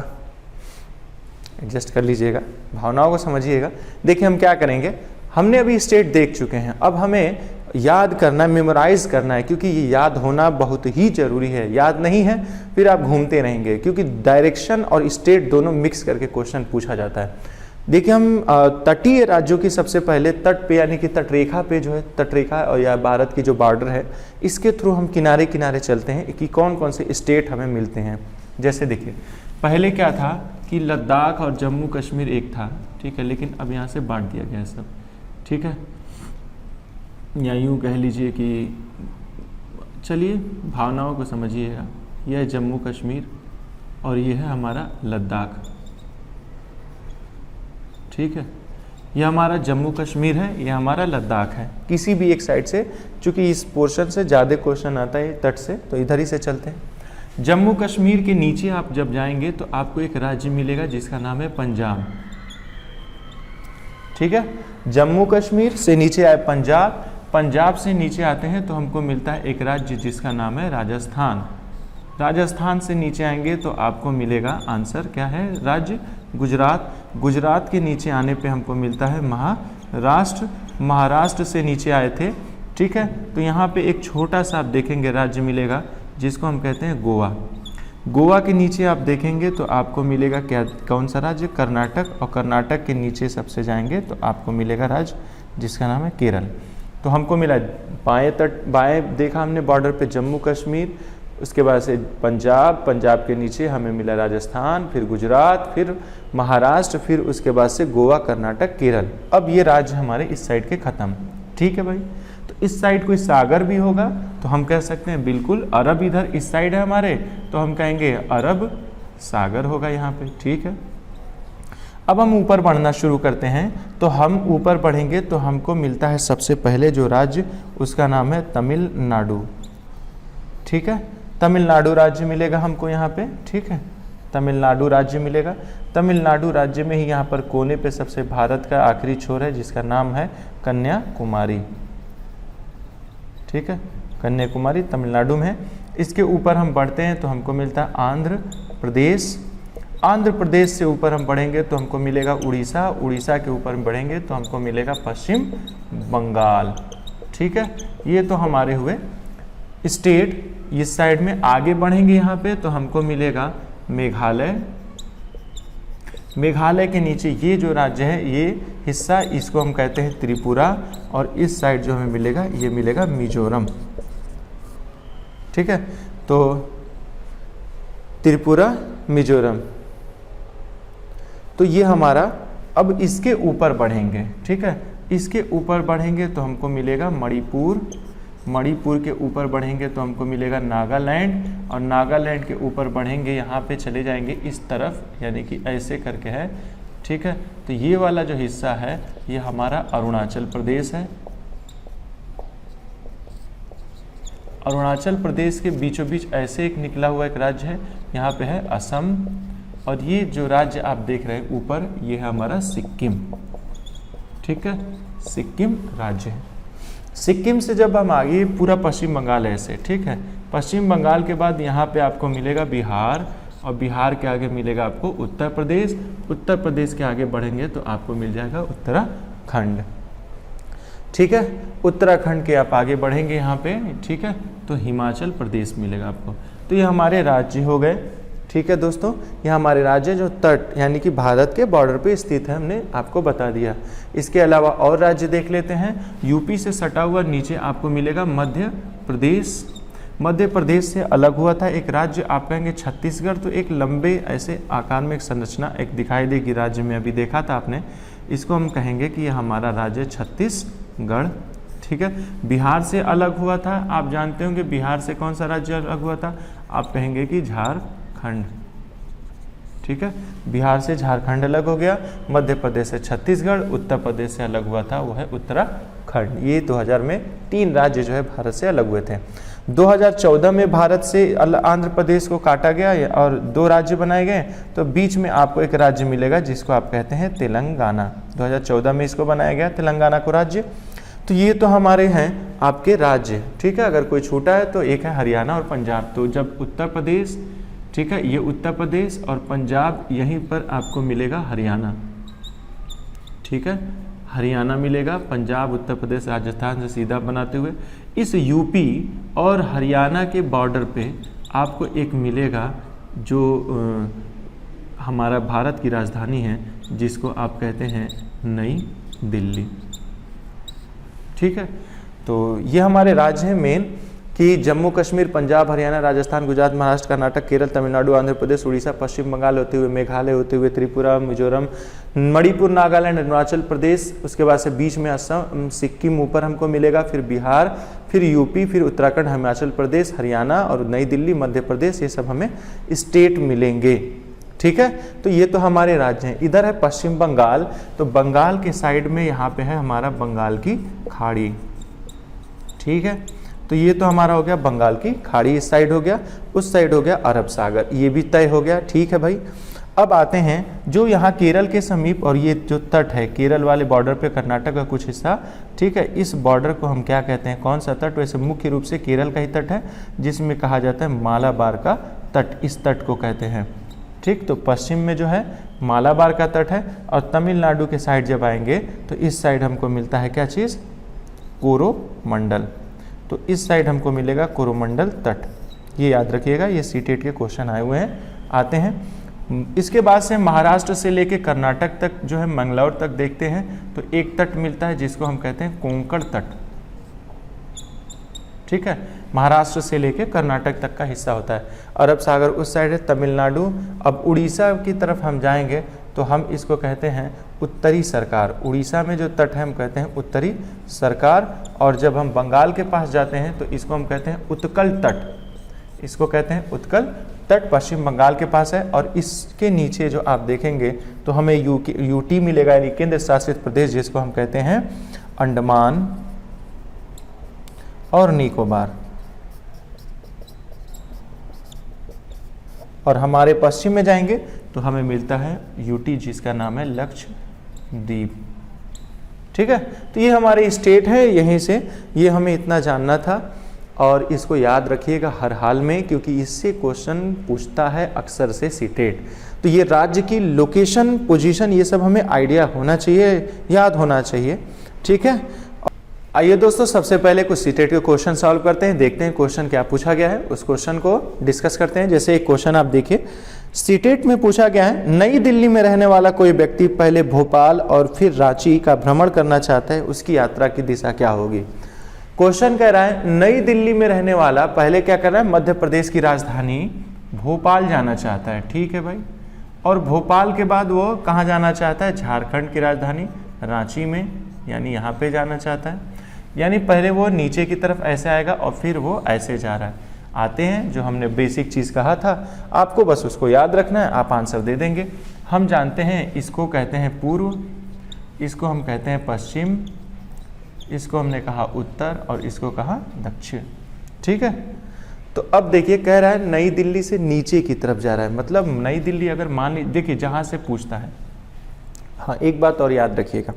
एडजस्ट कर लीजिएगा, भावनाओं को समझिएगा। देखिए हम क्या करेंगे, हमने अभी स्टेट देख चुके हैं, अब हमें याद करना है, मेमोराइज करना है, क्योंकि ये याद होना बहुत ही जरूरी है। याद नहीं है फिर आप घूमते रहेंगे, क्योंकि डायरेक्शन और स्टेट दोनों मिक्स करके क्वेश्चन पूछा जाता है। देखिए हम तटीय राज्यों की सबसे पहले तट पे यानी कि तटरेखा पे जो है, तटरेखा और या भारत की जो बॉर्डर है, इसके थ्रू हम किनारे किनारे चलते हैं कि कौन कौन से स्टेट हमें मिलते हैं। जैसे देखिए पहले क्या था कि लद्दाख और जम्मू कश्मीर एक था, ठीक है, लेकिन अब यहाँ से बांट दिया गया है सब, ठीक है, या यूँ कह लीजिए कि चलिए भावनाओं को समझिएगा, यह है जम्मू कश्मीर और ये है हमारा लद्दाख, ठीक है, यह हमारा जम्मू कश्मीर है, यह हमारा लद्दाख है। किसी भी एक साइड से, चूंकि इस पोर्शन से ज़्यादा क्वेश्चन आता है तट से, तो इधर ही से चलते हैं। जम्मू कश्मीर के नीचे आप जब जाएंगे तो आपको एक राज्य मिलेगा जिसका नाम है पंजाब, ठीक है। जम्मू कश्मीर से नीचे आए पंजाब, पंजाब से नीचे आते हैं तो हमको मिलता है एक राज्य जिसका नाम है राजस्थान। राजस्थान से नीचे आएंगे तो आपको मिलेगा आंसर क्या है, राज्य गुजरात। गुजरात के नीचे आने पे हमको मिलता है महाराष्ट्र। महाराष्ट्र से नीचे आए थे, ठीक है, तो यहाँ पे एक छोटा सा आप देखेंगे राज्य मिलेगा जिसको हम कहते हैं गोवा। गोवा के नीचे आप देखेंगे तो आपको मिलेगा क्या, कौन सा राज्य, कर्नाटक। और कर्नाटक के नीचे सबसे जाएंगे तो आपको मिलेगा राज्य जिसका नाम है केरल। तो हमको मिला बाएं तट, बाएं देखा हमने बॉर्डर पे जम्मू कश्मीर, उसके बाद से पंजाब, पंजाब के नीचे हमें मिला राजस्थान, फिर गुजरात, फिर महाराष्ट्र, फिर उसके बाद से गोवा, कर्नाटक, केरल। अब ये राज्य हमारे इस साइड के खत्म, ठीक है भाई। तो इस साइड कोई सागर भी होगा तो हम कह सकते हैं बिल्कुल, अरब इधर इस साइड है हमारे, तो हम कहेंगे अरब सागर होगा यहाँ पे, ठीक है। अब हम ऊपर बढ़ना शुरू करते हैं, तो हम ऊपर बढ़ेंगे तो हमको मिलता है सबसे पहले जो राज्य, उसका नाम है तमिलनाडु, ठीक है। तमिलनाडु राज्य मिलेगा हमको यहाँ पे, ठीक है, तमिलनाडु राज्य मिलेगा। तमिलनाडु राज्य में ही यहाँ पर कोने पे सबसे भारत का आखिरी छोर है जिसका नाम है कन्याकुमारी, ठीक है, कन्याकुमारी तमिलनाडु में है। इसके ऊपर हम बढ़ते हैं तो हमको मिलता है आंध्र प्रदेश। आंध्र प्रदेश से ऊपर हम बढ़ेंगे तो हमको मिलेगा उड़ीसा। उड़ीसा के ऊपर हम बढ़ेंगे तो हमको मिलेगा पश्चिम बंगाल, ठीक है। ये तो हमारे हुए स्टेट। इस साइड में आगे बढ़ेंगे यहाँ पे तो हमको मिलेगा मेघालय। मेघालय के नीचे ये जो राज्य है, ये हिस्सा, इसको हम कहते हैं त्रिपुरा। और इस साइड जो हमें मिलेगा ये मिलेगा मिजोरम, ठीक है। तो त्रिपुरा, मिजोरम, तो ये हमारा। अब इसके ऊपर बढ़ेंगे, ठीक है, इसके ऊपर बढ़ेंगे तो हमको मिलेगा मणिपुर। मणिपुर के ऊपर बढ़ेंगे तो हमको मिलेगा नागालैंड। और नागालैंड के ऊपर बढ़ेंगे, यहाँ पे चले जाएंगे इस तरफ, यानी कि ऐसे करके है, ठीक है। तो ये वाला जो हिस्सा है ये हमारा अरुणाचल प्रदेश है। अरुणाचल प्रदेश के बीचों बीच ऐसे एक निकला हुआ एक राज्य है, यहाँ पे है असम। और ये जो राज्य आप देख रहे हैं ऊपर, ये है हमारा सिक्किम, ठीक है, सिक्किम राज्य है। सिक्किम से जब हम आगे, पूरा पश्चिम बंगाल है ऐसे, ठीक है। पश्चिम बंगाल के बाद यहाँ पे आपको मिलेगा बिहार। और बिहार के आगे मिलेगा आपको उत्तर प्रदेश। उत्तर प्रदेश के आगे बढ़ेंगे तो आपको मिल जाएगा उत्तराखंड, ठीक है। उत्तराखंड के आप आगे बढ़ेंगे यहाँ पे, ठीक है, तो हिमाचल प्रदेश मिलेगा आपको। तो ये हमारे राज्य हो गए, ठीक है दोस्तों। यह हमारे राज्य जो तट यानी कि भारत के बॉर्डर पे स्थित है, हमने आपको बता दिया। इसके अलावा और राज्य देख लेते हैं। यूपी से सटा हुआ नीचे आपको मिलेगा मध्य प्रदेश। मध्य प्रदेश से अलग हुआ था एक राज्य, आप कहेंगे छत्तीसगढ़। तो एक लंबे ऐसे आकार में एक संरचना एक दिखाई देगी राज्य में, अभी देखा था आपने, इसको हम कहेंगे कि यह हमारा राज्य छत्तीसगढ़, ठीक है। बिहार से अलग हुआ था, आप जानते होंगे बिहार से कौन सा राज्य अलग हुआ था, आप कहेंगे कि झारखंड, ठीक है। बिहार से झारखंड अलग हो गया, मध्य प्रदेश से छत्तीसगढ़, उत्तर प्रदेश से अलग हुआ था वो है उत्तराखंड। ये 2000 में 3 राज्य जो है भारत से अलग हुए थे। 2014 में भारत से आंध्र प्रदेश को काटा गया और 2 राज्य बनाए गए, तो बीच में आपको एक राज्य मिलेगा जिसको आप कहते हैं तेलंगाना। 2014 में इसको बनाया गया तेलंगाना को राज्य। तो ये तो हमारे हैं आपके राज्य, ठीक है। अगर कोई छूटा है तो एक है हरियाणा और पंजाब। तो जब उत्तर प्रदेश, ठीक है, ये उत्तर प्रदेश और पंजाब, यहीं पर आपको मिलेगा हरियाणा। ठीक है, हरियाणा मिलेगा, पंजाब, उत्तर प्रदेश, राजस्थान से सीधा बनाते हुए इस यूपी और हरियाणा के बॉर्डर पे आपको एक मिलेगा जो हमारा भारत की राजधानी है, जिसको आप कहते हैं नई दिल्ली। ठीक है, तो ये हमारे राज्य हैं मेन कि जम्मू कश्मीर, पंजाब, हरियाणा, राजस्थान, गुजरात, महाराष्ट्र, कर्नाटक, केरल, तमिलनाडु, आंध्र प्रदेश, उड़ीसा, पश्चिम बंगाल होते हुए मेघालय होते हुए त्रिपुरा, मिजोरम, मणिपुर, नागालैंड, अरुणाचल प्रदेश, उसके बाद से बीच में असम, सिक्किम ऊपर हमको मिलेगा, फिर बिहार, फिर यूपी, फिर उत्तराखंड, हिमाचल प्रदेश, हरियाणा और नई दिल्ली, मध्य प्रदेश, ये सब हमें स्टेट मिलेंगे। ठीक है, तो ये तो हमारे राज्य हैं। इधर है पश्चिम बंगाल, तो बंगाल के साइड में यहाँ पे है हमारा बंगाल की खाड़ी। ठीक है, तो ये तो हमारा हो गया बंगाल की खाड़ी, इस साइड हो गया, उस साइड हो गया अरब सागर, ये भी तय हो गया। ठीक है भाई, अब आते हैं जो यहाँ केरल के समीप और ये जो तट है केरल वाले बॉर्डर पे कर्नाटक का कुछ हिस्सा। ठीक है, इस बॉर्डर को हम क्या कहते हैं, कौन सा तट? वैसे मुख्य रूप से केरल का ही तट है, जिसमें कहा जाता है मालाबार का तट, इस तट को कहते हैं। ठीक, तो पश्चिम में जो है मालाबार का तट है, और तमिलनाडु के साइड जब आएंगे तो इस साइड हमको मिलता है क्या चीज़? कोरोमंडल। तो इस साइड हमको मिलेगा कोरोमंडल तट, ये याद रखिएगा, ये सीटेट के क्वेश्चन आए हुए हैं। आते हैं इसके बाद से महाराष्ट्र से लेके कर्नाटक तक जो है मंगलौर तक देखते हैं, तो एक तट मिलता है जिसको हम कहते हैं कोंकण तट। ठीक है, महाराष्ट्र से लेके कर्नाटक तक का हिस्सा होता है। अरब सागर उस साइड है, तमिलनाडु। अब उड़ीसा की तरफ हम जाएंगे तो हम इसको कहते हैं उत्तरी सरकार। उड़ीसा में जो तट है हम कहते हैं उत्तरी सरकार, और जब हम बंगाल के पास जाते हैं तो इसको हम कहते हैं उत्कल तट। इसको कहते हैं उत्कल तट, पश्चिम बंगाल के पास है। और इसके नीचे जो आप देखेंगे तो हमें यूटी मिलेगा, यानी केंद्र शासित प्रदेश, जिसको हम कहते हैं अंडमान और निकोबार। और हमारे पश्चिम में जाएंगे तो हमें मिलता है यूटी, जिसका नाम है लक्षद्वीप। ठीक है, तो ये हमारे स्टेट है, यहीं से ये हमें इतना जानना था, और इसको याद रखिएगा हर हाल में, क्योंकि इससे क्वेश्चन पूछता है अक्सर से सीटेट। तो ये राज्य की लोकेशन, पोजीशन, ये सब हमें आइडिया होना चाहिए, याद होना चाहिए। ठीक है, आइए दोस्तों, सबसे पहले कुछ सीटेट के क्वेश्चन सॉल्व करते हैं, देखते हैं क्वेश्चन क्या पूछा गया है, उस क्वेश्चन को डिस्कस करते हैं। जैसे एक क्वेश्चन आप देखिए, सीटेट में पूछा गया है, नई दिल्ली में रहने वाला कोई व्यक्ति पहले भोपाल और फिर रांची का भ्रमण करना चाहता है, उसकी यात्रा की दिशा क्या होगी? क्वेश्चन कह रहा है नई दिल्ली में रहने वाला पहले क्या कर रहा है, मध्य प्रदेश की राजधानी भोपाल जाना चाहता है। ठीक है भाई, और भोपाल के बाद वो कहाँ जाना चाहता है? झारखंड की राजधानी रांची में, यानी यहाँ पे जाना चाहता है। यानी पहले वो नीचे की तरफ ऐसे आएगा और फिर वो ऐसे जा रहा है। आते हैं, जो हमने बेसिक चीज़ कहा था, आपको बस उसको याद रखना है, आप आंसर दे देंगे। हम जानते हैं इसको कहते हैं पूर्व, इसको हम कहते हैं पश्चिम, इसको हमने कहा उत्तर और इसको कहा दक्षिण। ठीक है, तो अब देखिए कह रहा है नई दिल्ली से नीचे की तरफ जा रहा है, मतलब नई दिल्ली अगर मान लीजिए, देखिए जहाँ से पूछता है, हाँ एक बात और याद रखिएगा,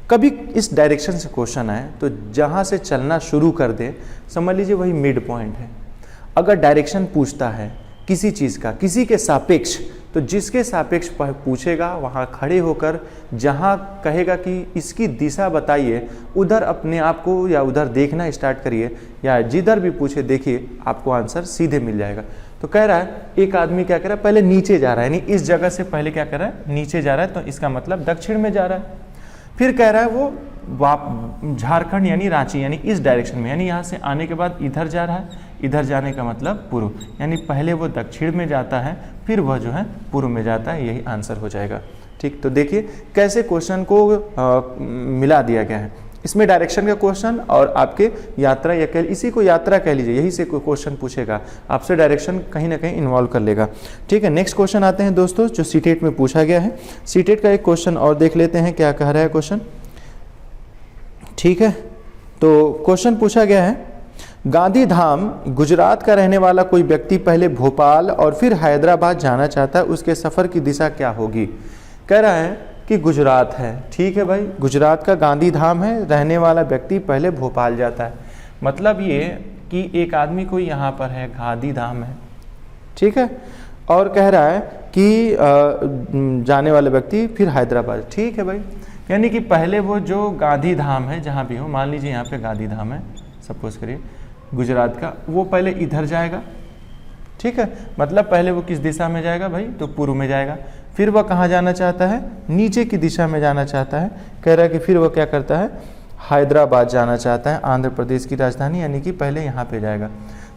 कभी इस डायरेक्शन से क्वेश्चन आए तो जहाँ से चलना शुरू कर दे, समझ लीजिए वही मिड पॉइंट है। अगर डायरेक्शन पूछता है किसी चीज़ का, किसी के सापेक्ष, तो जिसके सापेक्ष पूछेगा वहाँ खड़े होकर जहाँ कहेगा कि इसकी दिशा बताइए, उधर अपने आप को या उधर देखना स्टार्ट करिए, या जिधर भी पूछे देखिए आपको आंसर सीधे मिल जाएगा। तो कह रहा है एक आदमी क्या कर रहा है, पहले नीचे जा रहा है, यानी इस जगह से पहले क्या कर रहा है, नीचे जा रहा है, तो इसका मतलब दक्षिण में जा रहा है। फिर कह रहा है वो झारखंड यानी रांची, यानी इस डायरेक्शन में, यानी यहाँ से आने के बाद इधर जा रहा है, इधर जाने का मतलब पूर्व, यानी पहले वो दक्षिण में जाता है फिर वह जो है पूर्व में जाता है, यही आंसर हो जाएगा। ठीक, तो देखिए कैसे क्वेश्चन को मिला दिया गया है। इसमें डायरेक्शन का क्वेश्चन और आपके यात्रा, या कह इसी को यात्रा कह लीजिए, यही से कोई क्वेश्चन पूछेगा आपसे, डायरेक्शन कहीं ना कहीं इन्वॉल्व कर लेगा। ठीक है, नेक्स्ट क्वेश्चन आते हैं दोस्तों, जो सीटेट में पूछा गया है। सीटेट का एक क्वेश्चन और देख लेते हैं, क्या कह रहा है क्वेश्चन। ठीक है, तो क्वेश्चन पूछा गया है, गांधीधाम गुजरात का रहने वाला कोई व्यक्ति पहले भोपाल और फिर हैदराबाद जाना चाहता है, उसके सफ़र की दिशा क्या होगी? कह रहा है कि गुजरात है। ठीक है भाई, गुजरात का गांधीधाम है, रहने वाला व्यक्ति पहले भोपाल जाता है, मतलब ये कि एक आदमी को यहाँ पर है गांधीधाम है। ठीक है, और कह रहा है कि जाने वाले व्यक्ति फिर हैदराबाद। ठीक है भाई, यानी कि पहले वो जो गांधी धाम है जहाँ भी हो, मान लीजिए यहाँ पे गांधी धाम है सपोज करिए गुजरात का, वो पहले इधर जाएगा। ठीक है, मतलब पहले वो किस दिशा में जाएगा भाई, तो पूर्व में जाएगा। फिर वह कहाँ जाना चाहता है, नीचे की दिशा में जाना चाहता है। कह रहा है कि फिर वह क्या करता है, हैदराबाद जाना चाहता है, आंध्र प्रदेश की राजधानी, यानी कि पहले यहाँ पे जाएगा।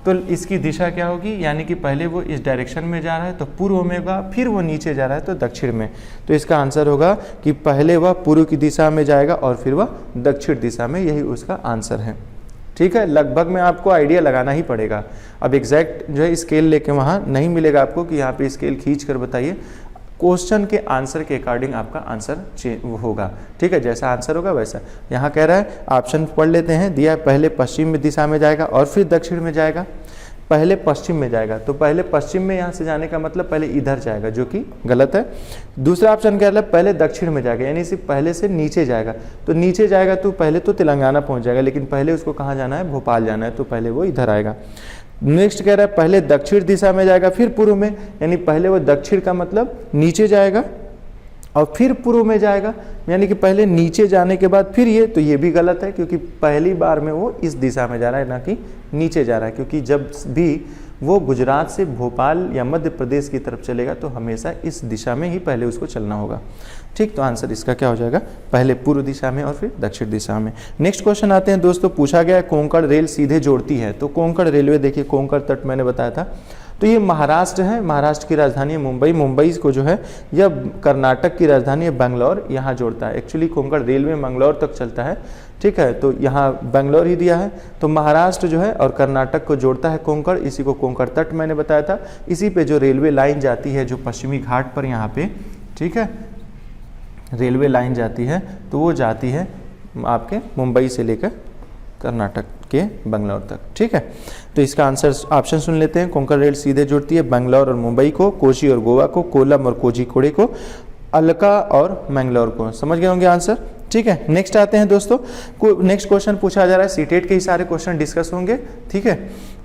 तो इसकी दिशा क्या होगी, यानी कि पहले वो इस डायरेक्शन में जा रहा है तो पूर्व में होगा, फिर वो नीचे जा रहा है तो दक्षिण में। तो इसका आंसर होगा कि पहले वह पूर्व की दिशा में जाएगा और फिर वह दक्षिण दिशा में, यही उसका आंसर है। ठीक है, लगभग में आपको आइडिया लगाना ही पड़ेगा। अब एग्जैक्ट जो है स्केल लेके वहाँ नहीं मिलेगा आपको कि यहाँ पे स्केल खींच कर बताइए, क्वेश्चन के आंसर के अकॉर्डिंग आपका आंसर होगा। ठीक है, जैसा आंसर होगा वैसा। यहाँ कह रहा है, ऑप्शन पढ़ लेते हैं, दिया है पहले पश्चिम दिशा में जाएगा और फिर दक्षिण में जाएगा। पहले पश्चिम में जाएगा, तो पहले पश्चिम में यहाँ से जाने का मतलब पहले इधर जाएगा, जो कि गलत है। दूसरा ऑप्शन कह रहा है पहले दक्षिण में जाएगा, यानी सिर्फ पहले से नीचे जाएगा। तो नीचे जाएगा तो पहले तो तेलंगाना पहुँच जाएगा, लेकिन पहले उसको कहाँ जाना है, भोपाल जाना है, तो पहले वो इधर आएगा। नेक्स्ट कह रहा है पहले दक्षिण दिशा में जाएगा फिर पूर्व में, यानी पहले वो दक्षिण का मतलब नीचे जाएगा और फिर पूर्व में जाएगा, यानी कि पहले नीचे जाने के बाद फिर ये, तो ये भी गलत है क्योंकि पहली बार में वो इस दिशा में जा रहा है ना कि नीचे जा रहा है, क्योंकि जब भी वो गुजरात से भोपाल या मध्य प्रदेश की तरफ चलेगा तो हमेशा इस दिशा में ही पहले उसको चलना होगा। ठीक, तो आंसर इसका क्या हो जाएगा, पहले पूर्व दिशा में और फिर दक्षिण दिशा में। नेक्स्ट क्वेश्चन आते हैं दोस्तों, पूछा गया है कोंकण रेल सीधे जोड़ती है। तो कोंकण रेलवे देखिए, कोंकण तट मैंने बताया था, तो ये महाराष्ट्र है, महाराष्ट्र की राजधानी है मुंबई, मुंबई को जो है यह कर्नाटक की राजधानी है बेंगलोर, यहाँ जोड़ता है। एक्चुअली कोंकण रेलवे मंगलौर तक चलता है। ठीक है, तो यहाँ बेंगलोर ही दिया है, तो महाराष्ट्र जो है और कर्नाटक को जोड़ता है कोंकण, इसी को कोंकण तट मैंने बताया था। इसी पे जो रेलवे लाइन जाती है, जो पश्चिमी घाट पर यहाँ पे, ठीक है, रेलवे लाइन जाती है, तो वो जाती है आपके मुंबई से लेकर कर्नाटक के बेंगलोर तक। ठीक है, तो इसका आंसर ऑप्शन सुन लेते हैं। कोंकण रेल सीधे जोड़ती है बेंगलोर और मुंबई को, कोची और गोवा को, कोलम और कोझिकोड को, अलका और मैंगलोर को। समझ गए होंगे आंसर। ठीक है, नेक्स्ट आते हैं दोस्तों, नेक्स्ट क्वेश्चन पूछा जा रहा है, सीटेट के ही सारे क्वेश्चन डिस्कस होंगे। ठीक है,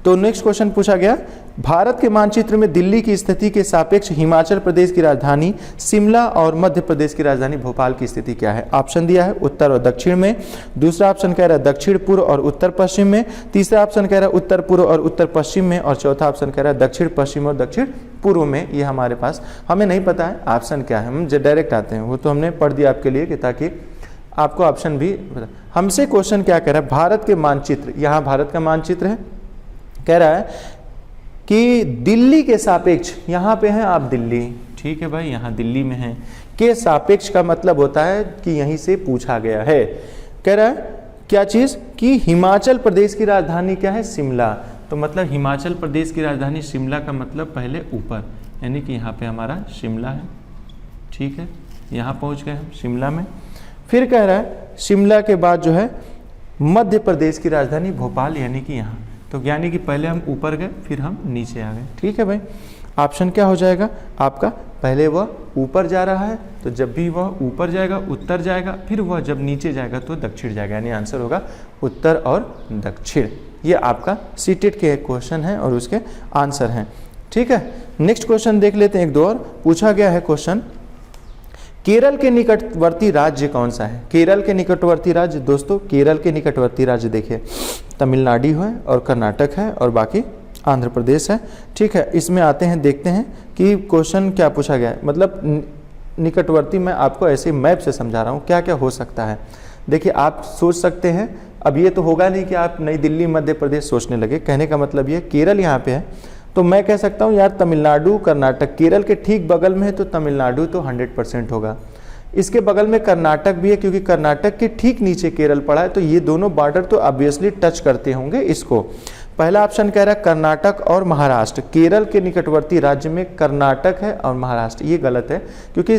तो नेक्स्ट क्वेश्चन पूछा गया, भारत के मानचित्र में दिल्ली की स्थिति के सापेक्ष हिमाचल प्रदेश की राजधानी शिमला और मध्य प्रदेश की राजधानी भोपाल की स्थिति क्या है। ऑप्शन दिया है उत्तर और दक्षिण में, दूसरा ऑप्शन कह रहा है दक्षिण पूर्व और उत्तर पश्चिम में, तीसरा ऑप्शन कह रहा है उत्तर पूर्व और उत्तर पश्चिम में, और चौथा ऑप्शन कह रहा है दक्षिण पश्चिम और दक्षिण पूर्व में। ये हमारे पास, हमें नहीं पता है ऑप्शन क्या है, हम डायरेक्ट आते हैं, वो तो हमने पढ़ दिया आपके लिए कि ताकि आपको ऑप्शन भी पता। हमसे क्वेश्चन क्या कह रहा है, भारत के मानचित्र, यहाँ भारत का मानचित्र है, कह रहा है कि दिल्ली के सापेक्ष, यहाँ पे है आप दिल्ली, ठीक है भाई, यहाँ दिल्ली में है, के सापेक्ष का मतलब होता है कि यहीं से पूछा गया है। कह रहा है क्या चीज, कि हिमाचल प्रदेश की राजधानी क्या है, शिमला। तो मतलब हिमाचल प्रदेश की राजधानी शिमला का मतलब पहले ऊपर, यानी कि यहाँ पे हमारा शिमला है। ठीक है, यहाँ पहुँच गए हम शिमला में। फिर कह रहा है शिमला के बाद जो है मध्य प्रदेश की राजधानी भोपाल, यानी कि यहाँ, तो यानी कि पहले हम ऊपर गए फिर हम नीचे आ गए। ठीक है भाई, ऑप्शन क्या हो जाएगा आपका, पहले वह ऊपर जा रहा है तो जब भी वह ऊपर जाएगा उत्तर जाएगा, फिर वह जब नीचे जाएगा तो दक्षिण जाएगा, यानी आंसर होगा उत्तर और दक्षिण। ये आपका सीटेट के क्वेश्चन है और उसके आंसर हैं। ठीक है, नेक्स्ट क्वेश्चन देख लेते हैं, एक दो और पूछा गया है क्वेश्चन, केरल के निकटवर्ती राज्य कौन सा है। केरल के निकटवर्ती राज्य दोस्तों, केरल के निकटवर्ती राज्य देखिए तमिलनाडु है और कर्नाटक है और बाकी आंध्र प्रदेश है। ठीक है, इसमें आते हैं, देखते हैं कि क्वेश्चन क्या पूछा गया है। मतलब निकटवर्ती मैं आपको ऐसे मैप से समझा रहा हूँ क्या क्या हो सकता है। देखिए आप सोच सकते हैं, अब ये तो होगा नहीं कि आप नई दिल्ली मध्य प्रदेश सोचने लगे, कहने का मतलब ये केरल यहाँ पे है तो मैं कह सकता हूँ यार तमिलनाडु कर्नाटक, केरल के ठीक बगल में है तो तमिलनाडु तो 100% होगा। इसके बगल में कर्नाटक भी है क्योंकि कर्नाटक के ठीक नीचे केरल पड़ा है, तो ये दोनों बॉर्डर तो ऑब्वियसली टच करते होंगे इसको। पहला ऑप्शन कह रहा है कर्नाटक और महाराष्ट्र, केरल के निकटवर्ती राज्य में कर्नाटक है और महाराष्ट्र, ये गलत है क्योंकि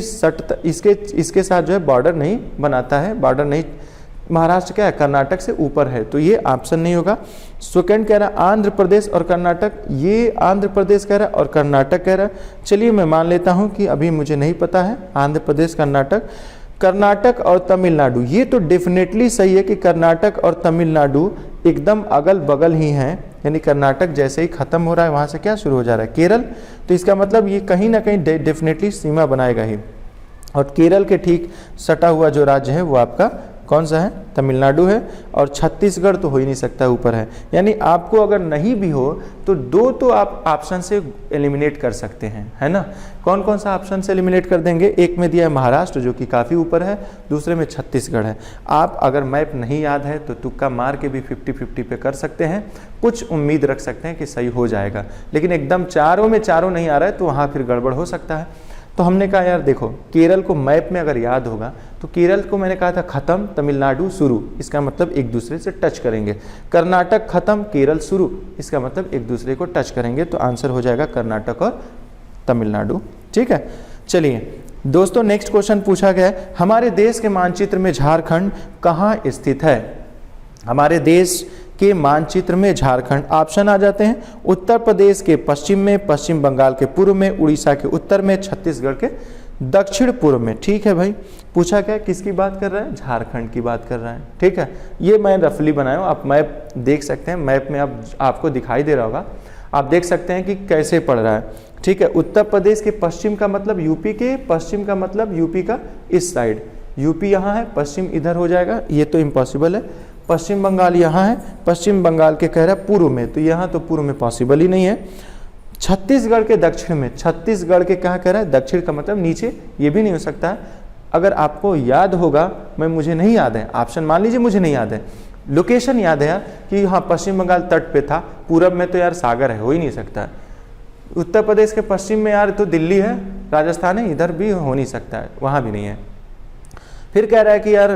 इसके साथ जो है बॉर्डर नहीं बनाता है, बॉर्डर नहीं, महाराष्ट्र क्या है कर्नाटक से ऊपर है, तो ये ऑप्शन नहीं होगा। सेकंड कह रहा है आंध्र प्रदेश और कर्नाटक, ये आंध्र प्रदेश कह रहा है और कर्नाटक कह रहा है। चलिए मैं मान लेता हूं कि अभी मुझे नहीं पता है, आंध्र प्रदेश कर्नाटक, कर्नाटक और तमिलनाडु, ये तो डेफिनेटली सही है कि कर्नाटक और तमिलनाडु एकदम अगल बगल ही हैं, यानी कर्नाटक जैसे ही खत्म हो रहा है वहाँ से क्या शुरू हो जा रहा है, केरल। तो इसका मतलब ये कहीं ना कहीं डेफिनेटली सीमा बनाएगा ही। और केरल के ठीक सटा हुआ जो राज्य है वो आपका कौन सा है, तमिलनाडु है। और छत्तीसगढ़ तो हो ही नहीं सकता, ऊपर है। यानी आपको अगर नहीं भी हो तो दो तो आप ऑप्शन से एलिमिनेट कर सकते हैं, है ना। कौन कौन सा ऑप्शन से एलिमिनेट कर देंगे, एक में दिया है महाराष्ट्र जो कि काफ़ी ऊपर है, दूसरे में छत्तीसगढ़ है। आप अगर मैप नहीं याद है तो तुक्का मार के भी 50-50 पे कर सकते हैं, कुछ उम्मीद रख सकते हैं कि सही हो जाएगा। लेकिन एकदम चारों में चारों नहीं आ रहा है तो वहाँ फिर गड़बड़ हो सकता है। तो हमने कहा यार देखो, केरल को मैप में अगर याद होगा तो केरल को मैंने कहा था खत्म, तमिलनाडु शुरू, इसका मतलब एक दूसरे से टच करेंगे। कर्नाटक खत्म, केरल शुरू, इसका मतलब एक दूसरे को टच करेंगे। तो आंसर हो जाएगा कर्नाटक और तमिलनाडु। ठीक है, चलिए दोस्तों नेक्स्ट क्वेश्चन पूछा गया है, हमारे देश के मानचित्र में झारखंड कहाँ स्थित है। हमारे देश के मानचित्र में झारखंड, ऑप्शन आ जाते हैं उत्तर प्रदेश के पश्चिम में, पश्चिम बंगाल के पूर्व में, उड़ीसा के उत्तर में, छत्तीसगढ़ के दक्षिण पूर्व में। ठीक है भाई, पूछा क्या, किसकी बात कर रहा है, झारखंड की बात कर रहा है। ठीक है, ये मैं रफली बनाया हूँ, आप मैप देख सकते हैं, मैप में अब आपको दिखाई दे रहा होगा, आप देख सकते हैं कि कैसे पड़ रहा है। ठीक है, उत्तर प्रदेश के पश्चिम का मतलब यूपी के, पश्चिम का मतलब यूपी का इस साइड, यूपी यहाँ है, पश्चिम इधर हो जाएगा, ये तो इम्पॉसिबल है। पश्चिम बंगाल यहाँ है, पश्चिम बंगाल के कह रहा है पूर्व में, तो यहाँ तो पूर्व में पॉसिबल ही नहीं है। छत्तीसगढ़ के दक्षिण में, छत्तीसगढ़ के क्या कह रहा है, दक्षिण का मतलब नीचे, ये भी नहीं हो सकता है। अगर आपको याद होगा, मुझे नहीं याद है, ऑप्शन मान लीजिए मुझे नहीं याद है, लोकेशन याद है यार कि हाँ पश्चिम बंगाल तट पे था, पूरब में तो यार सागर है, हो ही नहीं सकता है। उत्तर प्रदेश के पश्चिम में यार तो दिल्ली है, राजस्थान है, इधर भी हो नहीं सकता है, वहाँ भी नहीं है। फिर कह रहा है कि यार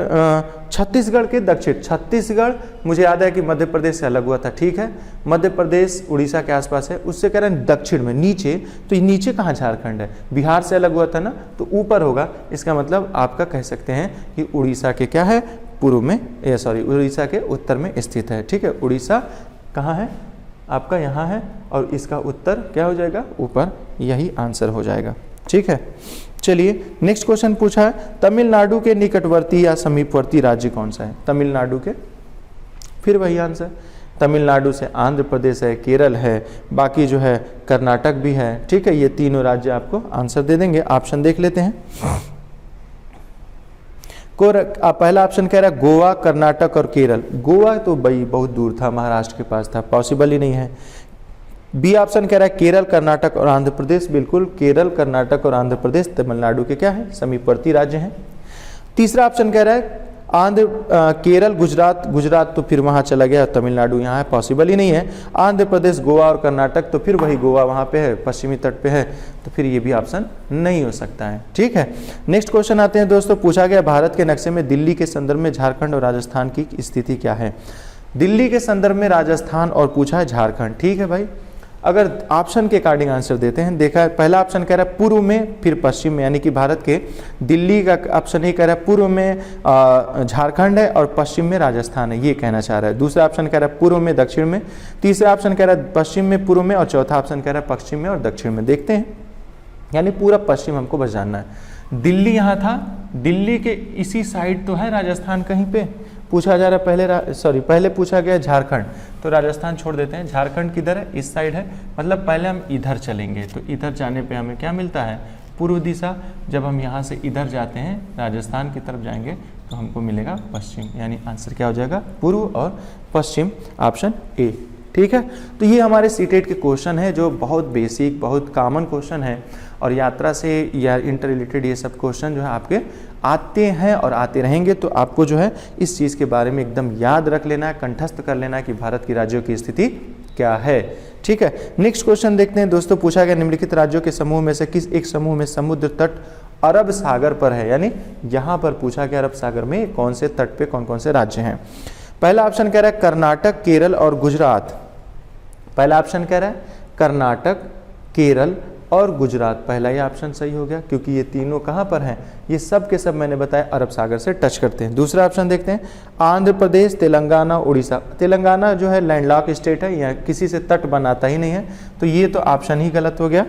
छत्तीसगढ़ के दक्षिण, छत्तीसगढ़ मुझे याद है कि मध्य प्रदेश से अलग हुआ था। ठीक है, मध्य प्रदेश उड़ीसा के आसपास है, उससे कह रहे हैं दक्षिण में, नीचे, तो ये नीचे कहाँ झारखंड है, बिहार से अलग हुआ था ना, तो ऊपर होगा। इसका मतलब आपका कह सकते हैं कि उड़ीसा के क्या है, पूर्व में, उड़ीसा के उत्तर में स्थित है। ठीक है, उड़ीसा कहाँ है आपका, यहाँ है, और इसका उत्तर क्या हो जाएगा, ऊपर, यही आंसर हो जाएगा। ठीक है, चलिए नेक्स्ट क्वेश्चन पूछा है, तमिलनाडु के निकटवर्ती या समीपवर्ती राज्य कौन सा है। तमिलनाडु के, फिर वही आंसर, तमिलनाडु से आंध्र प्रदेश है, केरल है, बाकी जो है कर्नाटक भी है। ठीक है, ये तीनों राज्य आपको आंसर दे देंगे। ऑप्शन देख लेते हैं। पहला ऑप्शन कह रहा है गोवा, कर्नाटक और केरल। गोवा तो भाई बहुत दूर था, महाराष्ट्र के पास था, पॉसिबल ही नहीं है। बी ऑप्शन कह रहा है केरल, कर्नाटक और आंध्र प्रदेश। बिल्कुल, केरल, कर्नाटक और आंध्र प्रदेश तमिलनाडु के क्या है, समीपवर्ती राज्य हैं। तीसरा ऑप्शन कह रहा है केरल, गुजरात, गुजरात तो फिर वहाँ चला गया, तमिलनाडु यहाँ है, पॉसिबल ही नहीं है। आंध्र प्रदेश, गोवा और कर्नाटक, तो फिर वही गोवा वहाँ पे है, पश्चिमी तट पे है, तो फिर ये भी ऑप्शन नहीं हो सकता है। ठीक है, नेक्स्ट क्वेश्चन आते हैं दोस्तों। पूछा गया भारत के नक्शे में दिल्ली के संदर्भ में झारखंड और राजस्थान की स्थिति क्या है। दिल्ली के संदर्भ में राजस्थान और पूछा है झारखंड। ठीक है भाई, अगर ऑप्शन के अकॉर्डिंग आंसर देते हैं, देखा है पहला ऑप्शन कह रहा है पूर्व में फिर पश्चिम में, यानी कि भारत के दिल्ली का ऑप्शन ही कह रहा है पूर्व में झारखंड है और पश्चिम में राजस्थान है, ये कहना चाह रहा है। दूसरा ऑप्शन कह रहा है पूर्व में दक्षिण में, तीसरा ऑप्शन कह रहा है पश्चिम में पूर्व में, और चौथा ऑप्शन कह रहा है पश्चिम में और दक्षिण में। देखते हैं, यानी पूरा पश्चिम हमको बस जानना है। दिल्ली यहाँ था, दिल्ली के इसी साइड तो है राजस्थान, कहीं पे पूछा जा रहा है पहले पूछा गया झारखंड, तो राजस्थान छोड़ देते हैं। झारखंड किधर है, इस साइड है, मतलब पहले हम इधर चलेंगे, तो इधर जाने पे हमें क्या मिलता है, पूर्व दिशा। जब हम यहाँ से इधर जाते हैं, राजस्थान की तरफ जाएंगे, तो हमको मिलेगा पश्चिम, यानी आंसर क्या हो जाएगा, पूर्व और पश्चिम, ऑप्शन ए। ठीक है, तो ये हमारे सीटेट के क्वेश्चन है जो बहुत बेसिक, बहुत कॉमन क्वेश्चन है, और यात्रा से या इंटर रिलेटेड ये सब क्वेश्चन जो है आपके आते हैं और आते रहेंगे। तो आपको जो है इस चीज़ के बारे में एकदम याद रख लेना है, कंठस्थ कर लेना है कि भारत की राज्यों की स्थिति क्या है। ठीक है, नेक्स्ट क्वेश्चन देखते हैं दोस्तों। पूछा गया निम्नलिखित राज्यों के समूह में से किस एक समूह में समुद्र तट अरब सागर पर है, यानी यहाँ पर पूछा गया अरब सागर में कौन से तट पे कौन कौन से राज्य हैं। पहला ऑप्शन कह रहा है कर्नाटक, केरल और गुजरात। पहला ऑप्शन कह रहा है कर्नाटक, केरल और गुजरात, पहला ही ऑप्शन सही हो गया, क्योंकि ये तीनों कहाँ पर हैं, ये सब के सब मैंने बताया अरब सागर से टच करते हैं। दूसरा ऑप्शन देखते हैं, आंध्र प्रदेश, तेलंगाना, उड़ीसा। तेलंगाना जो है लैंडलॉक स्टेट है, यहाँ किसी से तट बनाता ही नहीं है, तो ये तो ऑप्शन ही गलत हो गया।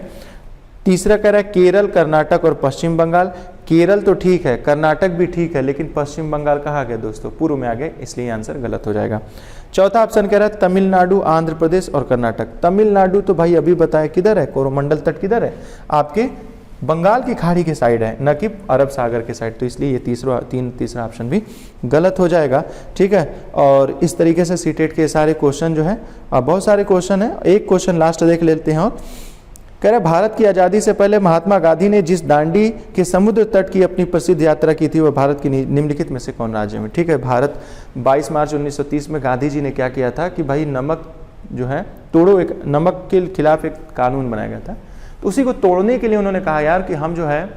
तीसरा कह रहा है केरल, कर्नाटक और पश्चिम बंगाल। केरल तो ठीक है, कर्नाटक भी ठीक है, लेकिन पश्चिम बंगाल कहाँ गए दोस्तों? पूर्व में आ गए, इसलिए आंसर गलत हो जाएगा। चौथा ऑप्शन कह रहा है तमिलनाडु, आंध्र प्रदेश और कर्नाटक। तमिलनाडु तो भाई अभी बताया किधर है, कोरोमंडल तट किधर है? आपके बंगाल की खाड़ी के साइड है, न कि अरब सागर के साइड, तो इसलिए ये तीसरा ऑप्शन भी गलत हो जाएगा। ठीक है, और इस तरीके से सीटेट के सारे क्वेश्चन जो है, बहुत सारे क्वेश्चन है, एक क्वेश्चन लास्ट देख लेते हैं। और कह रहे भारत की आज़ादी से पहले महात्मा गांधी ने जिस दांडी के समुद्र तट की अपनी प्रसिद्ध यात्रा की थी वह भारत की निम्नलिखित में से कौन राज्य में? ठीक है, भारत 22 मार्च 1930 में गांधी जी ने क्या किया था कि भाई नमक जो है तोड़ो, एक नमक के खिलाफ एक कानून बनाया गया था, तो उसी को तोड़ने के लिए उन्होंने कहा यार कि हम जो है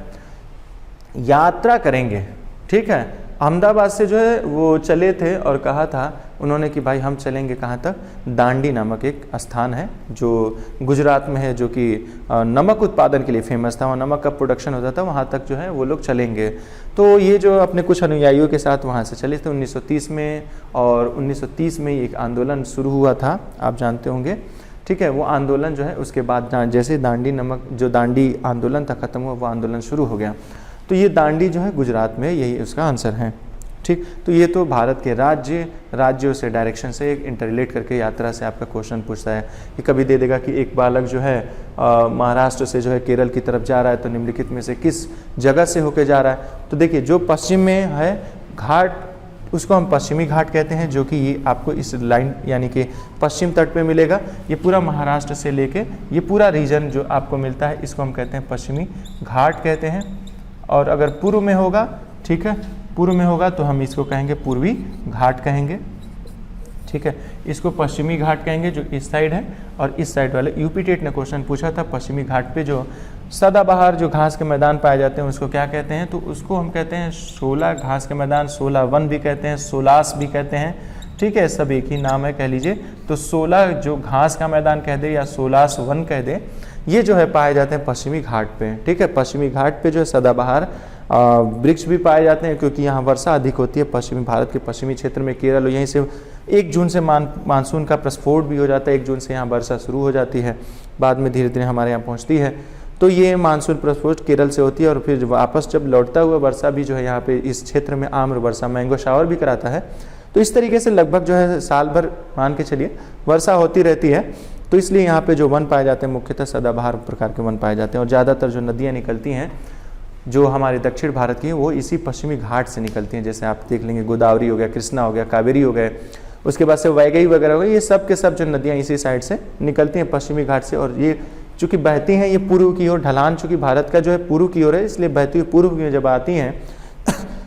यात्रा करेंगे। ठीक है, अहमदाबाद से जो है वो चले थे और कहा था उन्होंने कि भाई हम चलेंगे कहाँ तक? दांडी नामक एक स्थान है जो गुजरात में है, जो कि नमक उत्पादन के लिए फेमस था, वहाँ नमक का प्रोडक्शन होता था, वहाँ तक जो है वो लोग चलेंगे। तो ये जो अपने कुछ अनुयायियों के साथ वहाँ से चले थे 1930 में, और 1930 में एक आंदोलन शुरू हुआ था, आप जानते होंगे। ठीक है, वो आंदोलन जो है उसके बाद जैसे दांडी आंदोलन था खत्म हुआ, वो आंदोलन शुरू हो गया। तो ये दांडी जो है गुजरात में, यही उसका आंसर है। ठीक, तो ये तो भारत के राज्यों से डायरेक्शन से एक इंटररिलेट करके यात्रा से आपका क्वेश्चन पूछता है कि कभी दे देगा कि एक बालक जो है महाराष्ट्र से जो है केरल की तरफ जा रहा है, तो निम्नलिखित में से किस जगह से होकर जा रहा है? तो देखिए जो पश्चिम में है घाट, उसको हम पश्चिमी घाट कहते हैं, जो कि ये आपको इस लाइन यानी कि पश्चिम तट पे मिलेगा। ये पूरा महाराष्ट्र से लेके ये पूरा रीजन जो आपको मिलता है, इसको हम कहते हैं पश्चिमी घाट कहते हैं। और अगर पूर्व में होगा, ठीक है, पूर्व में होगा तो हम इसको कहेंगे पूर्वी घाट कहेंगे। ठीक है, इसको पश्चिमी घाट कहेंगे जो इस साइड है, और इस साइड वाले यूपी टेट ने क्वेश्चन पूछा था पश्चिमी घाट पे जो सदाबहार जो घास के मैदान पाए जाते हैं उसको क्या कहते हैं? तो उसको हम कहते हैं शोला घास के मैदान, शोला वन भी कहते हैं, सोलास भी कहते हैं। ठीक है, सब एक ही नाम है कह लीजिए। तो 16 जो घास का मैदान कह दे या सोलास वन कह दे, ये जो है पाए जाते हैं पश्चिमी घाट पे। ठीक है, पश्चिमी घाट पे जो है सदाबहार वृक्ष भी पाए जाते हैं, क्योंकि यहाँ वर्षा अधिक होती है पश्चिमी भारत के पश्चिमी क्षेत्र में, केरल, यहीं से 1 जून से मानसून का प्रस्फोट भी हो जाता है। 1 जून से यहाँ वर्षा शुरू हो जाती है, बाद में धीरे धीरे हमारे यहाँ पहुँचती है। तो ये मानसून प्रस्फोट केरल से होती है, और फिर वापस जब लौटता हुआ वर्षा भी जो है यहाँ पे इस क्षेत्र में आम्र वर्षा, मैंगो शावर भी कराता है। तो इस तरीके से लगभग जो है साल भर मान के चलिए वर्षा होती रहती है। तो इसलिए यहाँ पे जो वन पाए जाते हैं मुख्यतः सदाबहार प्रकार के वन पाए जाते हैं, और ज़्यादातर जो नदियाँ निकलती हैं जो हमारे दक्षिण भारत की हैं वो इसी पश्चिमी घाट से निकलती हैं। जैसे आप देख लेंगे गोदावरी हो गया, कृष्णा हो गया, कावेरी हो गए, उसके बाद से वैगई वगैरह हो गई, ये सब के सब जो नदियाँ इसी साइड से निकलती हैं पश्चिमी घाट से। और ये चूँकि बहती हैं ये पूर्व की ओर, ढलान चूँकि भारत का जो है पूर्व की ओर है, इसलिए बहती हुई पूर्व की जब आती हैं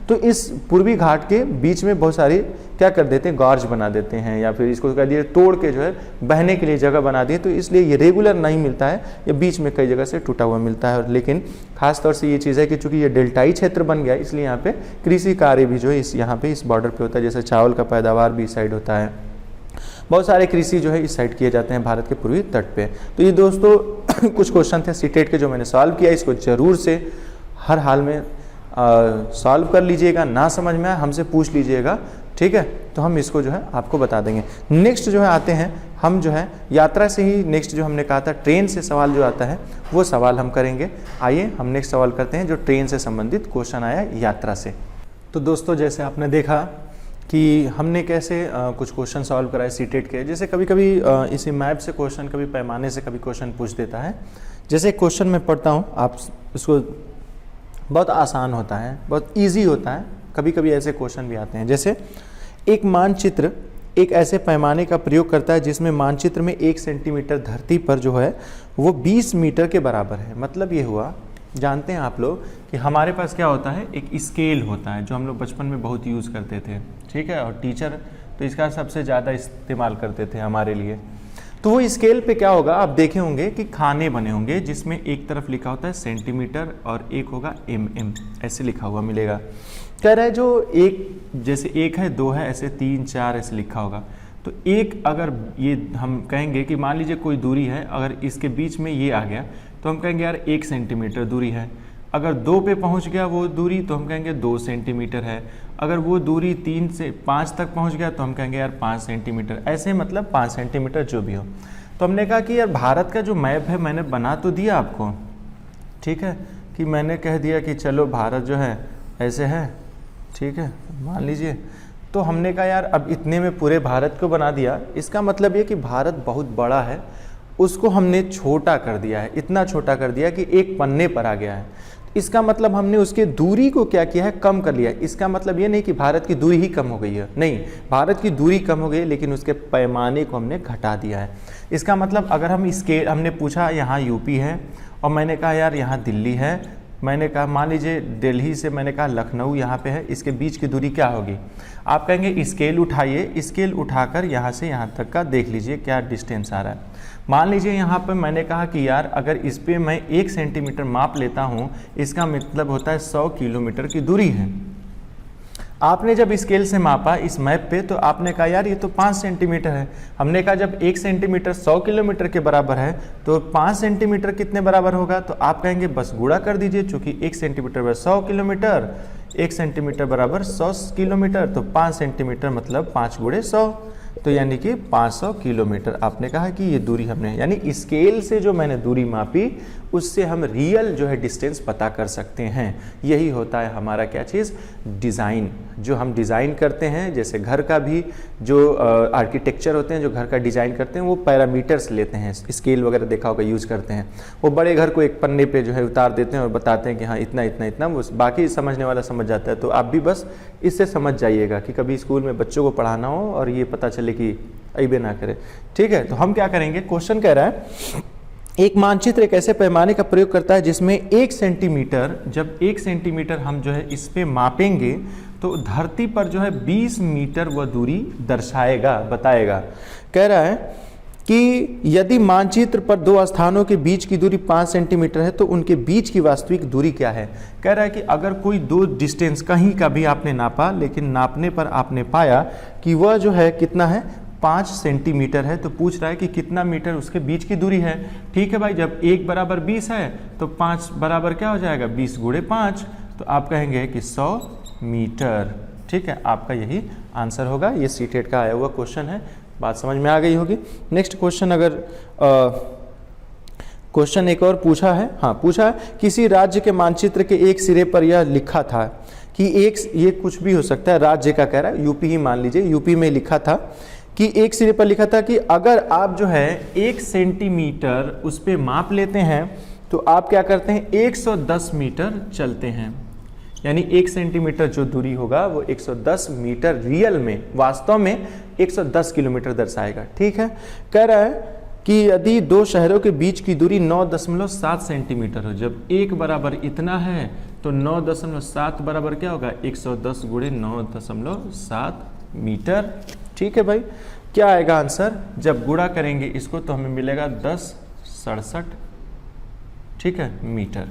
तो इस पूर्वी घाट के बीच में बहुत सारी क्या कर देते हैं, गॉर्ज बना देते हैं, या फिर इसको कह दिए तोड़ के जो है बहने के लिए जगह बना दिए। तो इसलिए ये रेगुलर नहीं मिलता है, ये बीच में कई जगह से टूटा हुआ मिलता है। लेकिन खास तौर से ये चीज़ है कि चूंकि ये डेल्टाई क्षेत्र बन गया, इसलिए यहाँ पे कृषि कार्य भी जो है यहाँ पे इस बॉर्डर पे होता है। जैसे चावल का पैदावार भी इस साइड होता है, बहुत सारे कृषि जो है इस साइड किए जाते हैं भारत के पूर्वी तट पे। तो ये दोस्तों कुछ क्वेश्चन थे सीटेट के जो मैंने सॉल्व किया, इसको जरूर से हर हाल में सॉल्व कर लीजिएगा। ना समझ में आए हमसे पूछ लीजिएगा, ठीक है, तो हम इसको जो है आपको बता देंगे। नेक्स्ट जो है आते हैं हम जो है यात्रा से ही, नेक्स्ट जो हमने कहा था ट्रेन से सवाल जो आता है वो सवाल हम करेंगे। आइए हम नेक्स्ट सवाल करते हैं जो ट्रेन से संबंधित क्वेश्चन आया यात्रा से। तो दोस्तों जैसे आपने देखा कि हमने कैसे कुछ क्वेश्चन सॉल्व कराए सीटेट के। जैसे कभी कभी इसी मैप से क्वेश्चन, कभी पैमाने से कभी क्वेश्चन पूछ देता है। जैसे क्वेश्चन मैं पढ़ता हूँ, आप इसको बहुत आसान होता है, बहुत इजी होता है, कभी कभी ऐसे क्वेश्चन भी आते हैं। जैसे एक मानचित्र एक ऐसे पैमाने का प्रयोग करता है जिसमें मानचित्र में 1 सेंटीमीटर धरती पर जो है वो 20 मीटर के बराबर है। मतलब ये हुआ, जानते हैं आप लोग कि हमारे पास क्या होता है, एक स्केल होता है जो हम लोग बचपन में बहुत यूज़ करते थे, ठीक है, और टीचर तो इसका सबसे ज़्यादा इस्तेमाल करते थे हमारे लिए। तो वो स्केल पे क्या होगा, आप देखे होंगे कि खाने बने होंगे जिसमें एक तरफ लिखा होता है सेंटीमीटर और एक होगा mm, ऐसे लिखा हुआ मिलेगा। कह रहा है जो एक, जैसे 1 है 2 है ऐसे 3 4 ऐसे लिखा होगा। तो एक, अगर ये हम कहेंगे कि मान लीजिए कोई दूरी है, अगर इसके बीच में ये आ गया तो हम कहेंगे यार 1 सेंटीमीटर दूरी है। अगर 2 पे पहुंच गया वो दूरी तो हम कहेंगे 2 सेंटीमीटर है। अगर वो दूरी 3 से 5 तक पहुंच गया तो हम कहेंगे यार 5 सेंटीमीटर, ऐसे मतलब 5 सेंटीमीटर जो भी हो। तो हमने कहा कि यार भारत का जो मैप है मैंने बना तो दिया आपको, ठीक है, कि मैंने कह दिया कि चलो भारत जो है ऐसे है, ठीक है, मान लीजिए, तो हमने कहा यार अब इतने में पूरे भारत को बना दिया, इसका मतलब ये कि भारत बहुत बड़ा है, उसको हमने छोटा कर दिया है, इतना छोटा कर दिया कि एक पन्ने पर आ गया है। इसका मतलब हमने उसके दूरी को क्या किया है, कम कर लिया है। इसका मतलब ये नहीं कि भारत की दूरी ही कम हो गई है, नहीं, भारत की दूरी कम हो गई है लेकिन उसके पैमाने को हमने घटा दिया है। इसका मतलब अगर हम इसके, हमने पूछा यहाँ यूपी है और मैंने कहा यार यहाँ दिल्ली है, मैंने कहा मान लीजिए दिल्ली से मैंने कहा लखनऊ यहाँ पे है, इसके बीच की दूरी क्या होगी। आप कहेंगे स्केल उठाइए, स्केल उठाकर यहाँ से यहाँ तक का देख लीजिए क्या डिस्टेंस आ रहा है। मान लीजिए यहाँ पर मैंने कहा कि यार अगर इस पे मैं 1 सेंटीमीटर माप लेता हूँ, इसका मतलब होता है 100 किलोमीटर की दूरी है। आपने जब स्केल से मापा इस मैप पे तो आपने कहा यार ये तो 5 सेंटीमीटर है। हमने कहा जब 1 सेंटीमीटर 100 किलोमीटर के बराबर है तो 5 सेंटीमीटर कितने बराबर होगा, तो आप कहेंगे बस गुणा कर दीजिए, चूँकि 1 सेंटीमीटर बराबर 100 किलोमीटर, 1 सेंटीमीटर बराबर 100 किलोमीटर, तो 5 सेंटीमीटर मतलब 5 गुणे 100, तो यानी कि 500 किलोमीटर। आपने कहा कि ये दूरी हमने, यानी स्केल से जो मैंने दूरी मापी उससे हम रियल जो है डिस्टेंस पता कर सकते हैं। यही होता है हमारा क्या चीज़, डिज़ाइन। जो हम डिज़ाइन करते हैं, जैसे घर का भी जो आर्किटेक्चर होते हैं जो घर का डिज़ाइन करते हैं वो पैरामीटर्स लेते हैं, स्केल वगैरह देखा होगा यूज़ करते हैं। वो बड़े घर को एक पन्ने पे जो है उतार देते हैं और बताते हैं कि हाँ इतना इतना इतना, वो बाकी समझने वाला समझ जाता है। तो आप भी बस इससे समझ जाइएगा कि कभी स्कूल में बच्चों को पढ़ाना हो और ये पता चले कि अइबे ना करे। ठीक है, तो हम क्या करेंगे, क्वेश्चन कह रहा है एक मानचित्र एक ऐसे पैमाने का प्रयोग करता है जिसमें 1 सेंटीमीटर, जब 1 सेंटीमीटर हम जो है इस पे मापेंगे तो धरती पर जो है 20 मीटर वह दूरी दर्शाएगा, बताएगा। कह रहा है कि यदि मानचित्र पर 2 स्थानों के बीच की दूरी 5 सेंटीमीटर है तो उनके बीच की वास्तविक दूरी क्या है। कह रहा है कि अगर कोई 2 डिस्टेंस कहीं का भी आपने नापा, लेकिन नापने पर आपने पाया कि वह जो है कितना है, 5 सेंटीमीटर है, तो पूछ रहा है कि कितना मीटर उसके बीच की दूरी है। ठीक है भाई, जब 1 बराबर 20 है तो 5 बराबर क्या हो जाएगा, 20 गुणे 5, तो आप कहेंगे कि 100 मीटर। ठीक है, आपका यही आंसर होगा। ये सीटेट का आया हुआ क्वेश्चन है, बात समझ में आ गई होगी। नेक्स्ट क्वेश्चन, अगर क्वेश्चन एक और पूछा है, हाँ पूछा है, किसी राज्य के मानचित्र के एक सिरे पर यह लिखा था कि ये कुछ भी हो सकता है, राज्य का कह रहा है, यूपी ही मान लीजिए, यूपी में लिखा था कि एक सिरे पर लिखा था कि अगर आप जो है 1 सेंटीमीटर उस पर माप लेते हैं तो आप क्या करते हैं, 110 मीटर चलते हैं। यानी 1 सेंटीमीटर जो दूरी होगा वो 110 मीटर रियल में, वास्तव में 110 किलोमीटर दर्शाएगा। ठीक है, कह रहा है कि यदि 2 शहरों के बीच की दूरी 9.7 सेंटीमीटर हो, जब 1 बराबर इतना है तो 9.7 बराबर क्या होगा, 110 गुणे 9.7 मीटर। ठीक है भाई, क्या आएगा आंसर, जब गुणा करेंगे इसको तो हमें मिलेगा 1067, ठीक है, मीटर।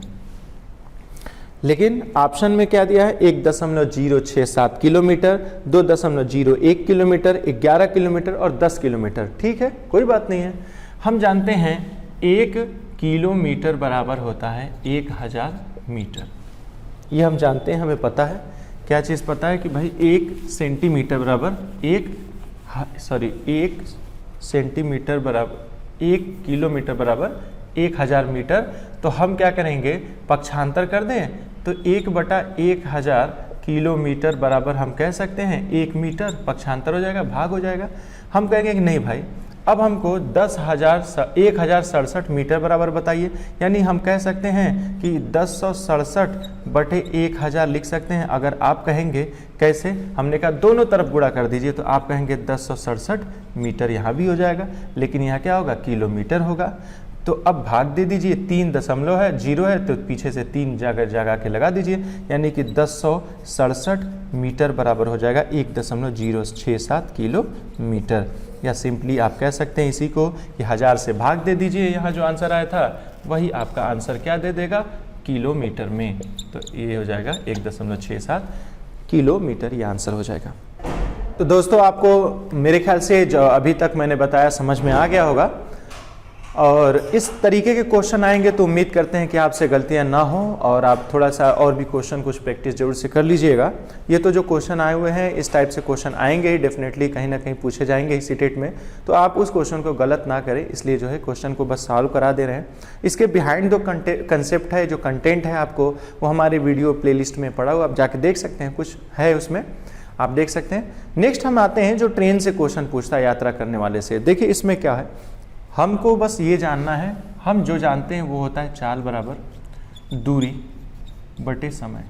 लेकिन ऑप्शन में क्या दिया है, 1.067 किलोमीटर, 2.01 किलोमीटर, 11 किलोमीटर और 10 किलोमीटर। ठीक है, कोई बात नहीं है। हम जानते हैं 1 किलोमीटर बराबर होता है 1000 मीटर, ये हम जानते हैं, हमें पता है। क्या चीज़ पता है कि भाई 1 सेंटीमीटर बराबर 1 सेंटीमीटर बराबर 1 किलोमीटर बराबर 1000 मीटर। तो हम क्या करेंगे, पक्षांतर कर दें तो 1/1000 किलोमीटर बराबर हम कह सकते हैं 1 मीटर, पक्षांतर हो जाएगा, भाग हो जाएगा। हम कहेंगे कि नहीं भाई, अब हमको 1067 मीटर बराबर बताइए, यानी हम कह सकते हैं कि 1067/1000 लिख सकते हैं। अगर आप कहेंगे कैसे, हमने कहा दोनों तरफ गुणा कर दीजिए, तो आप कहेंगे 1067 मीटर, यहाँ भी हो जाएगा, लेकिन यहाँ क्या होगा, किलोमीटर होगा। तो अब भाग दे दीजिए, 3 दशमलव है, 0 है तो पीछे से 3 जगह के लगा दीजिए, यानी कि 1067 मीटर बराबर हो जाएगा 1.067 किलोमीटर। या सिंपली आप कह सकते हैं इसी को कि 1000 से भाग दे दीजिए, यहाँ जो आंसर आया था वही आपका आंसर क्या दे देगा, किलोमीटर में। तो ये हो जाएगा 1.67 किलोमीटर, ये आंसर हो जाएगा। तो दोस्तों आपको मेरे ख्याल से जो अभी तक मैंने बताया समझ में आ गया होगा। और इस तरीके के क्वेश्चन आएंगे तो उम्मीद करते हैं कि आपसे गलतियां ना हो और आप थोड़ा सा और भी क्वेश्चन कुछ प्रैक्टिस जरूर से कर लीजिएगा। ये तो जो क्वेश्चन आए हुए हैं इस टाइप से क्वेश्चन आएंगे ही, डेफिनेटली कहीं ना कहीं पूछे जाएंगे ही सीटेट में, तो आप उस क्वेश्चन को गलत ना करें, इसलिए जो है क्वेश्चन को बस सॉल्व करा दे रहे हैं। इसके बिहाइंड जो कंसेप्ट है, जो कंटेंट है आपको, वो हमारे वीडियो प्लेलिस्ट में पड़ा हुआ, आप जाके देख सकते हैं, कुछ है उसमें आप देख सकते हैं। नेक्स्ट हम आते हैं जो ट्रेन से क्वेश्चन पूछता है यात्रा करने वाले से। देखिए इसमें क्या है, हमको बस ये जानना है, हम जो जानते हैं वो होता है चाल बराबर दूरी बटे समय।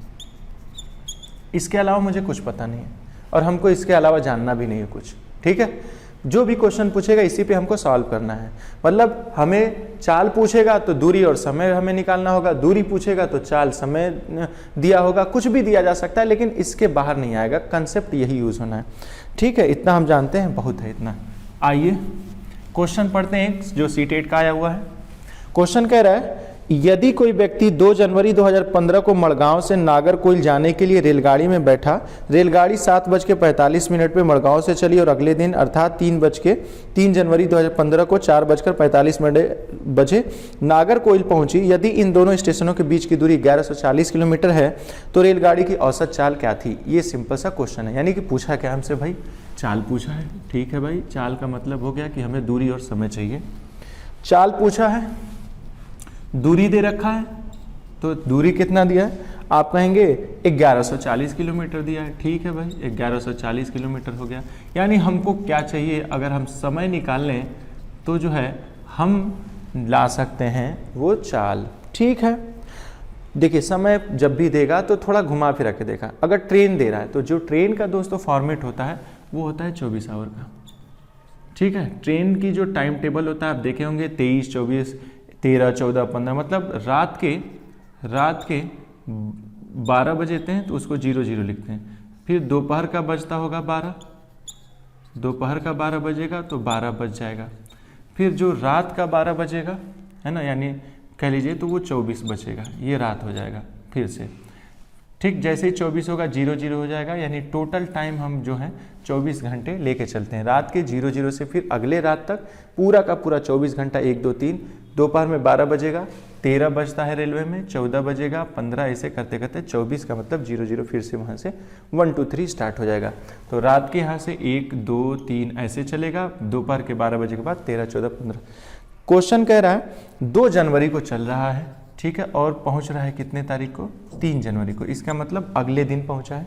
इसके अलावा मुझे कुछ पता नहीं है और हमको इसके अलावा जानना भी नहीं है कुछ, ठीक है। जो भी क्वेश्चन पूछेगा इसी पे हमको सॉल्व करना है। मतलब हमें चाल पूछेगा तो दूरी और समय हमें निकालना होगा, दूरी पूछेगा तो चाल समय दिया होगा, कुछ भी दिया जा सकता है लेकिन इसके बाहर नहीं आएगा, कंसेप्ट यही यूज होना है, ठीक है। इतना हम जानते हैं, बहुत है इतना। आइए क्वेश्चन पढ़ते हैं जो सीटेट का आया हुआ है। क्वेश्चन कह रहा है, यदि कोई व्यक्ति 2 जनवरी 2015 को मड़गांव से नागरकोइल जाने के लिए रेलगाड़ी में बैठा, रेलगाड़ी 7:45 पे मड़गांव से चली और अगले दिन अर्थात 3 जनवरी 2015 को 4:45 बजे नागरकोइल पहुंची, यदि इन दोनों स्टेशनों के बीच की दूरी 1140 किलोमीटर है तो रेलगाड़ी की औसत चाल क्या थी। ये सिंपल सा क्वेश्चन है, यानी कि पूछा क्या हमसे भाई, चाल पूछा है, ठीक है भाई। चाल का मतलब हो गया कि हमें दूरी और समय चाहिए। चाल पूछा है, दूरी दे रखा है, तो दूरी कितना दिया है, आप कहेंगे 1140 किलोमीटर दिया है, ठीक है भाई 1140 किलोमीटर हो गया। यानी हमको क्या चाहिए, अगर हम समय निकाल लें तो जो है हम ला सकते हैं वो चाल, ठीक है। देखिए समय जब भी देगा तो थोड़ा घुमा फिरा के देखा, अगर ट्रेन दे रहा है तो जो ट्रेन का दोस्तों फॉर्मेट होता है वो होता है 24 आवर का, ठीक है। ट्रेन की जो टाइम टेबल होता है आप देखे होंगे 23, 24, 13, 14, 15, मतलब रात के 12 बजेते हैं तो उसको 00 लिखते हैं। फिर दोपहर का बजता होगा 12, दोपहर का 12 बजेगा तो 12 बज जाएगा। फिर जो रात का 12 बजेगा है ना, यानी कह लीजिए तो वो 24 बजेगा, ये रात हो जाएगा फिर से, ठीक। जैसे ही 24 होगा 00 हो जाएगा, यानी टोटल टाइम हम जो है 24 घंटे लेके चलते हैं। रात के 00 से फिर अगले रात तक पूरा का पूरा 24 घंटा, 1, 2, 3, दोपहर में 12 बजेगा, 13 बजता है रेलवे में, 14 बजेगा, 15, ऐसे करते करते 24 का मतलब 00, फिर से वहाँ से 1, 2, 3 स्टार्ट हो जाएगा। तो रात के यहाँ से 1, 2, 3 ऐसे चलेगा, दोपहर के 12 बजे के बाद 13, 14, 15। क्वेश्चन कह रहा है 2 जनवरी को चल रहा है, ठीक है, और पहुंच रहा है कितने तारीख को, 3 जनवरी को। इसका मतलब अगले दिन पहुंचा है।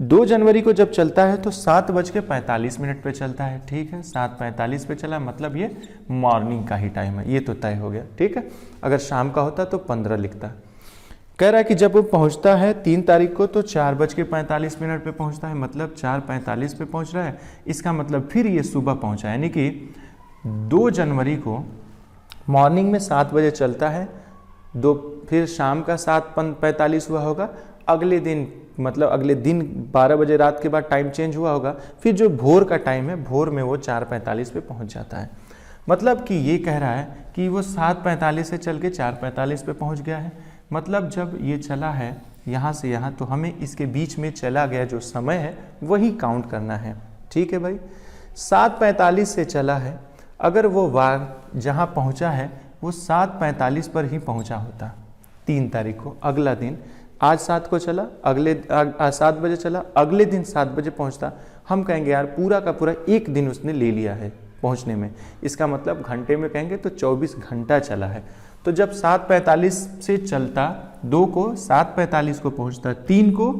2 जनवरी को जब चलता है तो 7:45 पे चलता है, ठीक है। 7:45 पे चला, मतलब ये मॉर्निंग का ही टाइम है, ये तो तय हो गया, ठीक है। अगर शाम का होता तो 15 लिखता। कह रहा है कि जब वो पहुंचता है 3 तारीख को तो 4:45 पे पहुंचता है, मतलब 4:45 पे पहुंच रहा है। इसका मतलब फिर ये सुबह पहुंचा, यानी कि 2 जनवरी को मॉर्निंग में 7 बजे चलता है, फिर शाम का 7:45 हुआ होगा, अगले दिन मतलब अगले दिन 12 बजे रात के बाद टाइम चेंज हुआ होगा, फिर जो भोर का टाइम है भोर में वो 4:45 पे पहुंच जाता है। मतलब कि ये कह रहा है कि वो 7:45 से चल के 4:45 पे पहुंच गया है। मतलब जब ये चला है यहाँ से यहाँ, तो हमें इसके बीच में चला गया जो समय है वही काउंट करना है, ठीक है भाई। 7:45 से चला है, अगर वो जहाँ पहुँचा है वो 7:45 पर ही पहुँचा होता 3 तारीख को, अगला दिन, आज 7 को चला, अगले 7 बजे चला, अगले दिन 7 बजे पहुंचता, हम कहेंगे यार पूरा का पूरा 1 दिन उसने ले लिया है पहुंचने में। इसका मतलब घंटे में कहेंगे तो 24 घंटा चला है। तो जब 7:45 से चलता 2 को, 7:45 को पहुंचता 3 को,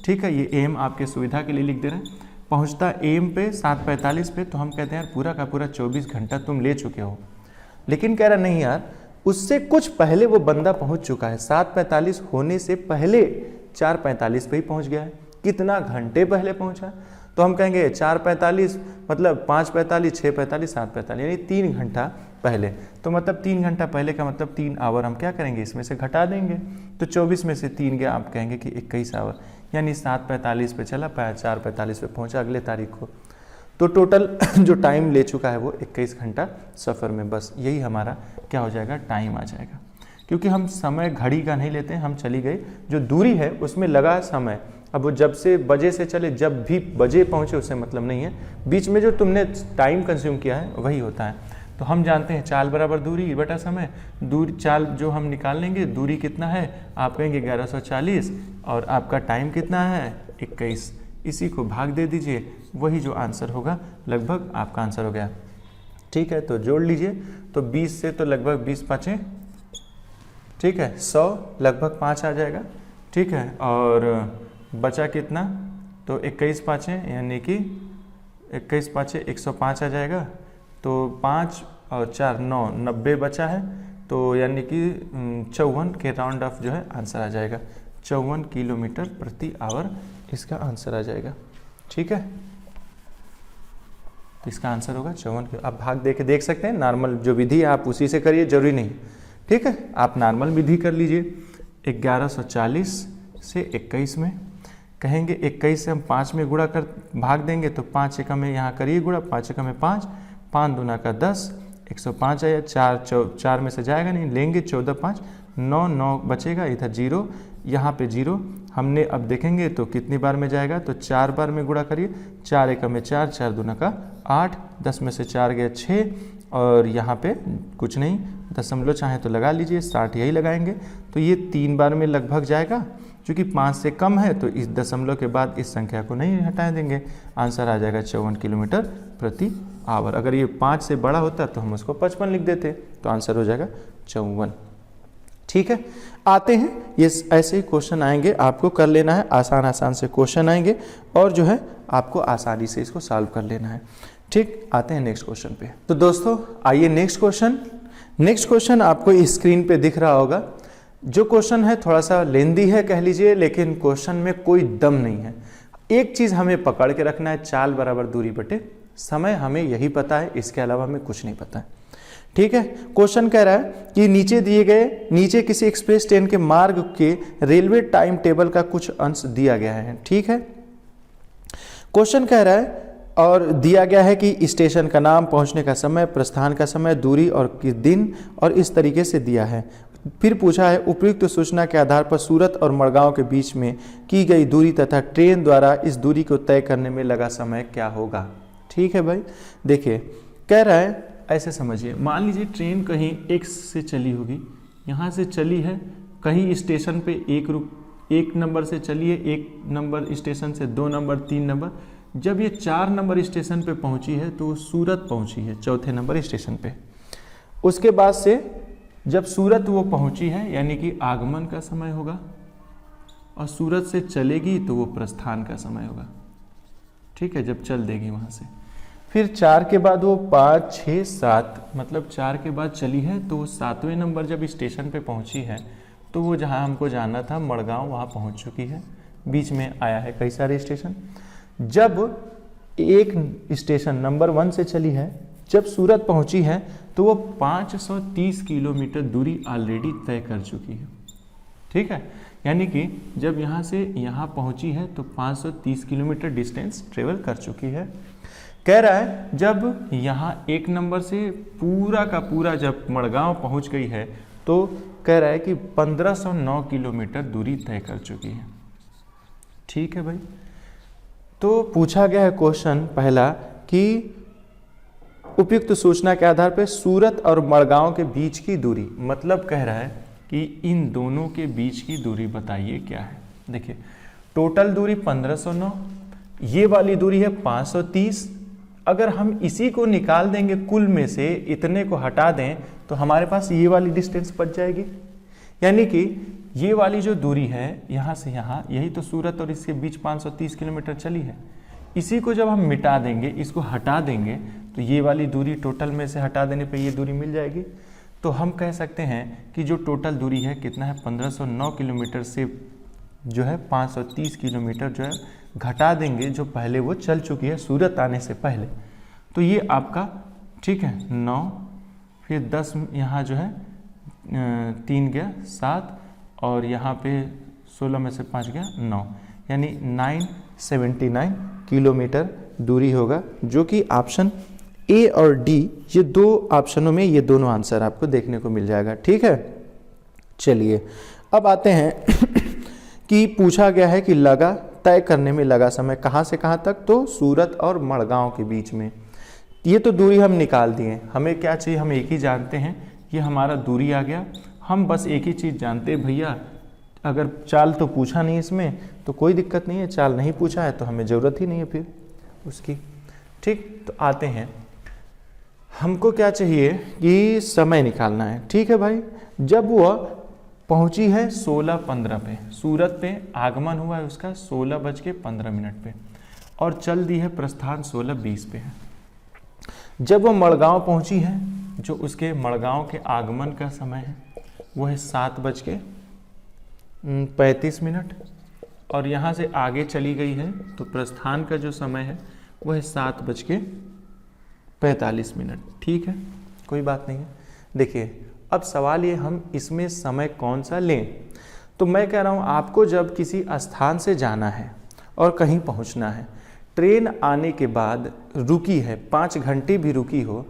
ठीक है, ये एम आपके सुविधा के लिए लिख दे रहे हैं, पहुंचता एम पे 7:45 पे, तो हम कहते हैं यार पूरा का पूरा 24 घंटा तुम ले चुके हो। लेकिन कह रहा नहीं यार, उससे कुछ पहले वो बंदा पहुंच चुका है, 7:45 होने से पहले 4:45 पे ही पहुंच गया है। कितना घंटे पहले पहुंचा, तो हम कहेंगे 4:45 मतलब 5:45, 6:45, 7:45, यानी 3 घंटा पहले। तो मतलब 3 घंटा पहले का मतलब 3 आवर हम क्या करेंगे, इसमें से घटा देंगे, तो 24 में से 3 गया, आप कहेंगे कि 21 आवर, यानी 7:45 पे चला, 4:45 पे पहुंचा अगले तारीख को। तो टोटल जो टाइम ले चुका है वो 21 घंटा सफ़र में, बस यही हमारा क्या हो जाएगा, टाइम आ जाएगा। क्योंकि हम समय घड़ी का नहीं लेते हैं, हम चली गई जो दूरी है उसमें लगा समय। अब वो जब से बजे से चले, जब भी बजे पहुँचे उससे मतलब नहीं है, बीच में जो तुमने टाइम कंज्यूम किया है वही होता है। तो हम जानते हैं चाल बराबर दूरी बटा समय। दूरी चाल जो हम निकाल लेंगे, दूरी कितना है आप कहेंगे 1140 और आपका टाइम कितना है 21, इसी को भाग दे दीजिए, वही जो आंसर होगा लगभग आपका आंसर हो गया। ठीक है, तो जोड़ लीजिए, तो 20 से तो लगभग 20 पाँचें, ठीक है 100 लगभग 5 आ जाएगा। ठीक है, और बचा कितना, तो 21 पाँचें यानी कि 21 पाँचें 105 आ जाएगा। तो 5 और 4 9 90 बचा है, तो यानी कि 54 के राउंड ऑफ जो है आंसर आ जाएगा। 54 किलोमीटर प्रति आवर इसका आंसर आ जाएगा। ठीक है, तो इसका आंसर होगा 54। आप भाग दे के देख सकते हैं, नॉर्मल जो विधि है आप उसी से करिए, जरूरी नहीं। ठीक है, आप नॉर्मल विधि कर लीजिए। 1140 से 21 में कहेंगे, 21 से हम 5 में गुणा कर भाग देंगे, तो 5 एकम में यहाँ करिए गुणा, 5 एकम में 5, 5 दूना का 10, 105 आया। 4 में से जाएगा नहीं, लेंगे 14 5 9 9 बचेगा, इधर 0, यहाँ पे 0 हमने अब देखेंगे तो कितनी बार में जाएगा, तो 4 बार में गुणा करिए। 4 एकम में 4, 4 दूना का 8, 10 में से 4 गया 6, और यहाँ पे कुछ नहीं, दशमलव चाहे तो लगा लीजिए, 60 यही लगाएंगे, तो ये 3 बार में लगभग जाएगा। क्योंकि 5 से कम है तो इस दशमलव के बाद इस संख्या को नहीं हटा देंगे, आंसर आ जाएगा 54 किलोमीटर प्रति आवर। अगर ये 5 से बड़ा होता तो हम उसको 55 लिख देते, तो आंसर हो जाएगा 54। ठीक है, आते हैं ये ऐसे ही क्वेश्चन आएंगे, आपको कर लेना है, आसान आसान से क्वेश्चन आएंगे और जो है आपको आसानी से इसको सॉल्व कर लेना है। ठीक, आते हैं नेक्स्ट क्वेश्चन पे। तो दोस्तों आइए नेक्स्ट क्वेश्चन आपको स्क्रीन पे दिख रहा होगा। जो क्वेश्चन है थोड़ा सा लेंदी है कह लीजिए, लेकिन क्वेश्चन में कोई दम नहीं है। एक चीज हमें पकड़ के रखना है, चाल बराबर दूरी बटे समय, हमें यही पता है, इसके अलावा हमें कुछ नहीं पता है। ठीक है, क्वेश्चन कह रहा है कि नीचे किसी एक्सप्रेस ट्रेन के मार्ग के रेलवे टाइम टेबल का कुछ अंश दिया गया है। ठीक है, क्वेश्चन कह रहा है और दिया गया है कि स्टेशन का नाम, पहुंचने का समय, प्रस्थान का समय, दूरी और किस दिन, और इस तरीके से दिया है। फिर पूछा है उपयुक्त सूचना के आधार पर सूरत और मड़गांव के बीच में की गई दूरी तथा ट्रेन द्वारा इस दूरी को तय करने में लगा समय क्या होगा। ठीक है भाई, देखिए कह रहा है ऐसे समझिए, मान लीजिए ट्रेन कहीं X से चली होगी, यहाँ से चली है, कहीं स्टेशन पे एक नंबर से चली है, 1 नंबर स्टेशन से 2 नंबर 3 नंबर, जब ये 4 नंबर स्टेशन पे पहुंची है तो सूरत पहुंची है 4थे नंबर स्टेशन पे। उसके बाद से जब सूरत वो पहुंची है यानी कि आगमन का समय होगा, और सूरत से चलेगी तो वो प्रस्थान का समय होगा। ठीक है, जब चल देगी वहां से। फिर 4 के बाद वो 5 6 7, मतलब 4 के बाद चली है तो वो 7वें नंबर जब स्टेशन पे पहुंची है तो वो जहां हमको जाना था मड़गांव, वहां पहुंच चुकी है। बीच में आया है कई सारे स्टेशन। जब एक स्टेशन नंबर 1 से चली है, जब सूरत पहुंची है तो वो 530 किलोमीटर दूरी ऑलरेडी तय कर चुकी है। ठीक है, यानी कि जब यहाँ से यहाँ पहुंची है तो 530 किलोमीटर डिस्टेंस ट्रेवल कर चुकी है। कह रहा है जब यहाँ 1 नंबर से पूरा का पूरा जब मड़गांव पहुंच गई है तो कह रहा है कि 1509 किलोमीटर दूरी तय कर चुकी है। ठीक है भाई, तो पूछा गया है क्वेश्चन पहला कि उपयुक्त सूचना के आधार पर सूरत और मड़गांव के बीच की दूरी, मतलब कह रहा है कि इन दोनों के बीच की दूरी बताइए क्या है। देखिए टोटल दूरी 1509, ये वाली दूरी है 530। अगर हम इसी को निकाल देंगे, कुल में से इतने को हटा दें तो हमारे पास ये वाली डिस्टेंस बच जाएगी। यानी कि ये वाली जो दूरी है यहाँ से यहाँ, यही तो सूरत और इसके बीच 530 किलोमीटर चली है। इसी को जब हम मिटा देंगे, इसको हटा देंगे, तो ये वाली दूरी टोटल में से हटा देने पे ये दूरी मिल जाएगी। तो हम कह सकते हैं कि जो टोटल दूरी है कितना है, 1509 किलोमीटर से जो है 530 किलोमीटर जो है घटा देंगे, जो पहले वो चल चुकी है सूरत आने से पहले। तो ये आपका ठीक है 9, फिर 10 यहाँ जो है 3 गया 7, और यहाँ पे 16 में से 5 गया 9, यानी 979 किलोमीटर दूरी होगा, जो कि ऑप्शन ए और डी, ये 2 ऑप्शनों में ये दोनों आंसर आपको देखने को मिल जाएगा। ठीक है, चलिए अब आते हैं कि पूछा गया है कि तय करने में लगा समय कहाँ से कहाँ तक, तो सूरत और मड़गांव के बीच में। ये तो दूरी हम निकाल दिए, हमें क्या चाहिए, हम एक ही जानते हैं, ये हमारा दूरी आ गया। हम बस एक ही चीज़ जानते हैं भैया, अगर चाल तो पूछा नहीं इसमें तो कोई दिक्कत नहीं है, चाल नहीं पूछा है तो हमें ज़रूरत ही नहीं है फिर उसकी। ठीक, तो आते हैं, हमको क्या चाहिए कि समय निकालना है। ठीक है भाई, जब वह पहुंची है 16:15 पे, सूरत पे आगमन हुआ है उसका 16:15 पे, और चल दी है प्रस्थान 16:20 पे है। जब वह मड़गांव पहुंची है, जो उसके मड़गांव के आगमन का समय है वो है 7:35, और यहाँ से आगे चली गई है तो प्रस्थान का जो समय है वो है 7:45। ठीक है, कोई बात नहीं है। देखिए अब सवाल ये, हम इसमें समय कौन सा लें? तो मैं कह रहा हूँ आपको जब किसी स्थान से जाना है और कहीं पहुँचना है, ट्रेन आने के बाद रुकी है, 5 घंटे भी रुकी हो,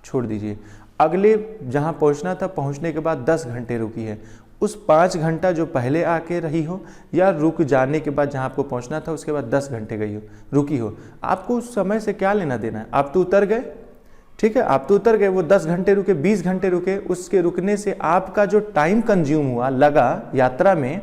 छोड़ दीजिए, अगले जहाँ पहुँचना था पहुँचने के बाद 10 घंटे रुकी है, उस 5 घंटा जो पहले आके रही हो या रुक जाने के बाद जहाँ आपको पहुँचना था उसके बाद 10 घंटे गई हो, रुकी हो, आपको उस समय से क्या लेना देना है? आप तो उतर गए, ठीक है, आप तो उतर गए, वो 10 घंटे रुके, 20 घंटे रुके, उसके रुकने से आपका जो टाइम कंज्यूम हुआ लगा यात्रा में,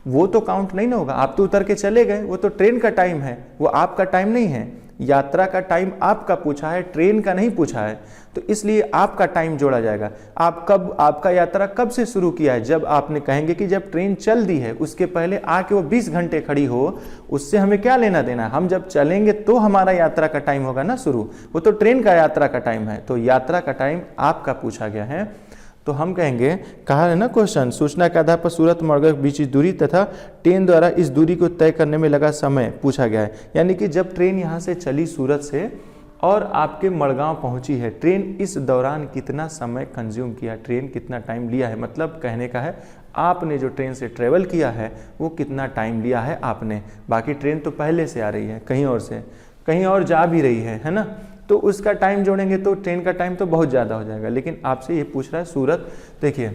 वो तो काउंट नहीं ना होगा। आप तो उतर के चले गए, वो तो ट्रेन का टाइम है, वो आपका टाइम नहीं है। यात्रा का टाइम आपका पूछा है, ट्रेन का नहीं पूछा है, तो इसलिए आपका टाइम जोड़ा जाएगा। आपका यात्रा कब से शुरू किया है? जब आपने कहेंगे कि जब ट्रेन चल दी है, उसके पहले आके वो 20 घंटे खड़ी हो, उससे हमें क्या लेना देना? हम जब चलेंगे तो हमारा यात्रा का टाइम होगा ना शुरू, वो तो ट्रेन का यात्रा का टाइम है, तो यात्रा का टाइम आपका पूछा गया है। तो हम कहेंगे, कहा है ना क्वेश्चन, सूचना के आधार पर सूरत मड़गांव के बीच की दूरी तथा ट्रेन द्वारा इस दूरी को तय करने में लगा समय पूछा गया है। यानी कि जब ट्रेन यहाँ से चली सूरत से और आपके मड़गांव पहुँची है, ट्रेन इस दौरान कितना समय कंज्यूम किया, ट्रेन कितना टाइम लिया है, मतलब कहने का है आपने जो ट्रेन से ट्रेवल किया है वो कितना टाइम लिया है आपने। बाकी ट्रेन तो पहले से आ रही है, कहीं और से, कहीं और जा भी रही है ना, तो उसका टाइम जोड़ेंगे तो ट्रेन का टाइम तो बहुत ज़्यादा हो जाएगा। लेकिन आपसे ये पूछ रहा है सूरत, देखिए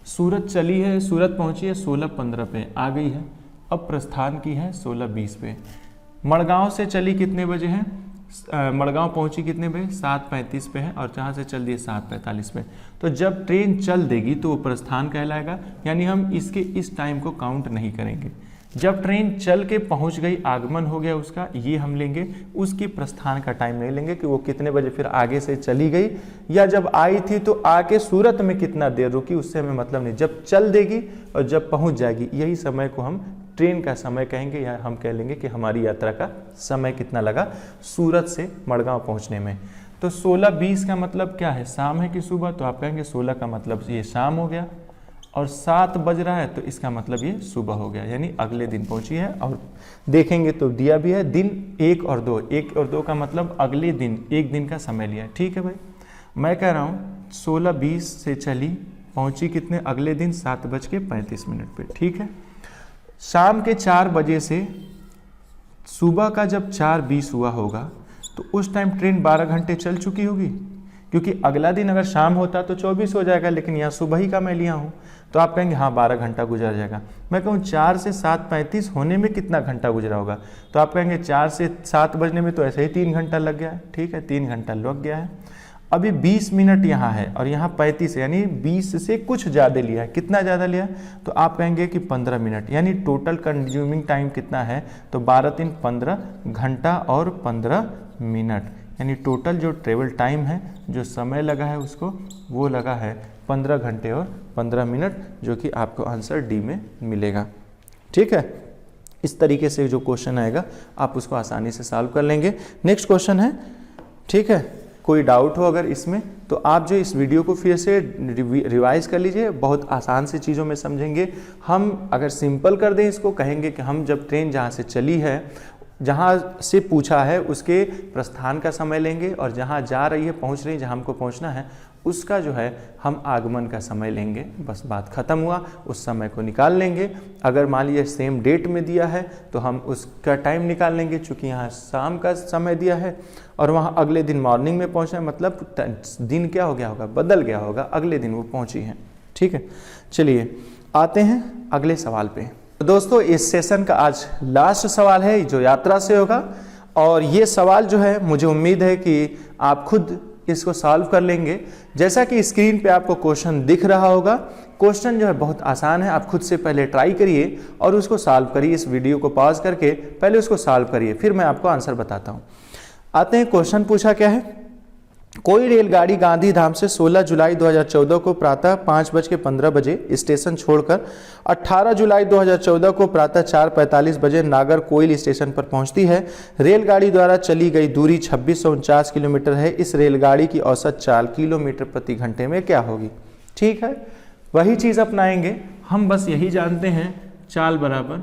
सूरत चली है, सूरत पहुंची है 16:15 पे, आ गई है, अब प्रस्थान की है 16:20 पे। मड़गांव से चली कितने बजे है? मड़गांव पहुंची कितने बजे? 7:35 पे है, और जहाँ से चल दी 7:45 पे। तो जब ट्रेन चल देगी तो वो प्रस्थान कहलाएगा, यानी हम इसके इस टाइम को काउंट नहीं करेंगे। जब ट्रेन चल के पहुंच गई, आगमन हो गया उसका, ये हम लेंगे, उसकी प्रस्थान का टाइम नहीं लेंगे कि वो कितने बजे फिर आगे से चली गई, या जब आई थी तो आके सूरत में कितना देर रुकी, उससे हमें मतलब नहीं। जब चल देगी और जब पहुंच जाएगी, यही समय को हम ट्रेन का समय कहेंगे, या हम कह लेंगे कि हमारी यात्रा का समय कितना लगा सूरत से मड़गांव पहुँचने में। तो 16:20 का मतलब क्या है? शाम है कि सुबह? तो आप कहेंगे 16 का मतलब ये शाम हो गया, और 7 बज रहा है तो इसका मतलब ये सुबह हो गया, यानी अगले दिन पहुंची है। और देखेंगे तो दिया भी है दिन 1 और 2, 1 और 2 का मतलब अगले दिन, एक दिन का समय लिया है। ठीक है भाई, मैं कह रहा हूँ 16:20 से चली, पहुंची कितने? अगले दिन 7:35 पे। ठीक है, शाम के 4 बजे से सुबह का जब 4:20 हुआ होगा तो उस टाइम ट्रेन 12 घंटे चल चुकी होगी, क्योंकि अगला दिन अगर शाम होता तो 24 हो जाएगा, लेकिन यहाँ सुबह ही का मैं लिया हूँ, तो आप कहेंगे हाँ 12 घंटा गुजर जाएगा। मैं कहूँ 4 से 7:35 होने में कितना घंटा गुजरा होगा, तो आप कहेंगे 4 से 7 बजने में तो ऐसे ही 3 घंटा लग गया है। ठीक है, 3 घंटा लग गया है। अभी 20 मिनट यहाँ है और यहाँ 35 है, यानी 20 से कुछ ज़्यादा लिया है। कितना ज़्यादा लिया? तो आप कहेंगे कि 15 मिनट, यानी टोटल कंज्यूमिंग टाइम कितना है? तो 12×3 = 15 घंटा और 15 मिनट, यानी टोटल जो ट्रेवल टाइम है, जो समय लगा है उसको, वो लगा है 15 घंटे और 15 मिनट, जो कि आपको आंसर डी में मिलेगा। ठीक है, इस तरीके से जो क्वेश्चन आएगा आप उसको आसानी से सॉल्व कर लेंगे। नेक्स्ट क्वेश्चन है, ठीक है, कोई डाउट हो अगर इसमें तो आप जो इस वीडियो को फिर से रिवाइज कर लीजिए, बहुत आसान सी चीज़ों में समझेंगे। हम अगर सिंपल कर दें इसको, कहेंगे कि हम जब ट्रेन जहाँ से चली है, जहाँ से पूछा है उसके प्रस्थान का समय लेंगे, और जहाँ जा रही है, पहुँच रही है, जहाँ हमको पहुँचना है, उसका जो है हम आगमन का समय लेंगे। बस बात खत्म हुआ, उस समय को निकाल लेंगे। अगर मान लीजिए सेम डेट में दिया है तो हम उसका टाइम निकाल लेंगे, चूँकि यहाँ शाम का समय दिया है और वहाँ अगले दिन मॉर्निंग में पहुँचना है, मतलब दिन क्या हो गया होगा? बदल गया होगा, अगले दिन वो पहुँची हैं। ठीक है, चलिए आते हैं अगले सवाल पे। दोस्तों इस सेशन का आज लास्ट सवाल है जो यात्रा से होगा। और ये सवाल जो है मुझे उम्मीद है कि आप खुद इसको सॉल्व कर लेंगे। जैसा कि स्क्रीन पे आपको क्वेश्चन दिख रहा होगा, क्वेश्चन जो है बहुत आसान है। आप खुद से पहले ट्राई करिए और उसको सॉल्व करिए। इस वीडियो को पॉज करके पहले उसको सॉल्व करिए, फिर मैं आपको आंसर बताता हूँ। आते हैं, क्वेश्चन पूछा क्या है, कोई रेलगाड़ी गांधीधाम से 16 जुलाई 2014 को प्रातः 5:15 बजे स्टेशन छोड़कर 18 जुलाई 2014 को प्रातः 4:45 बजे नागरकोइल स्टेशन पर पहुंचती है। रेलगाड़ी द्वारा चली गई दूरी 2649 किलोमीटर है। इस रेलगाड़ी की औसत चाल किलोमीटर प्रति घंटे में क्या होगी? ठीक है, वही चीज़ अपनाएंगे हम। बस यही जानते हैं, चाल बराबर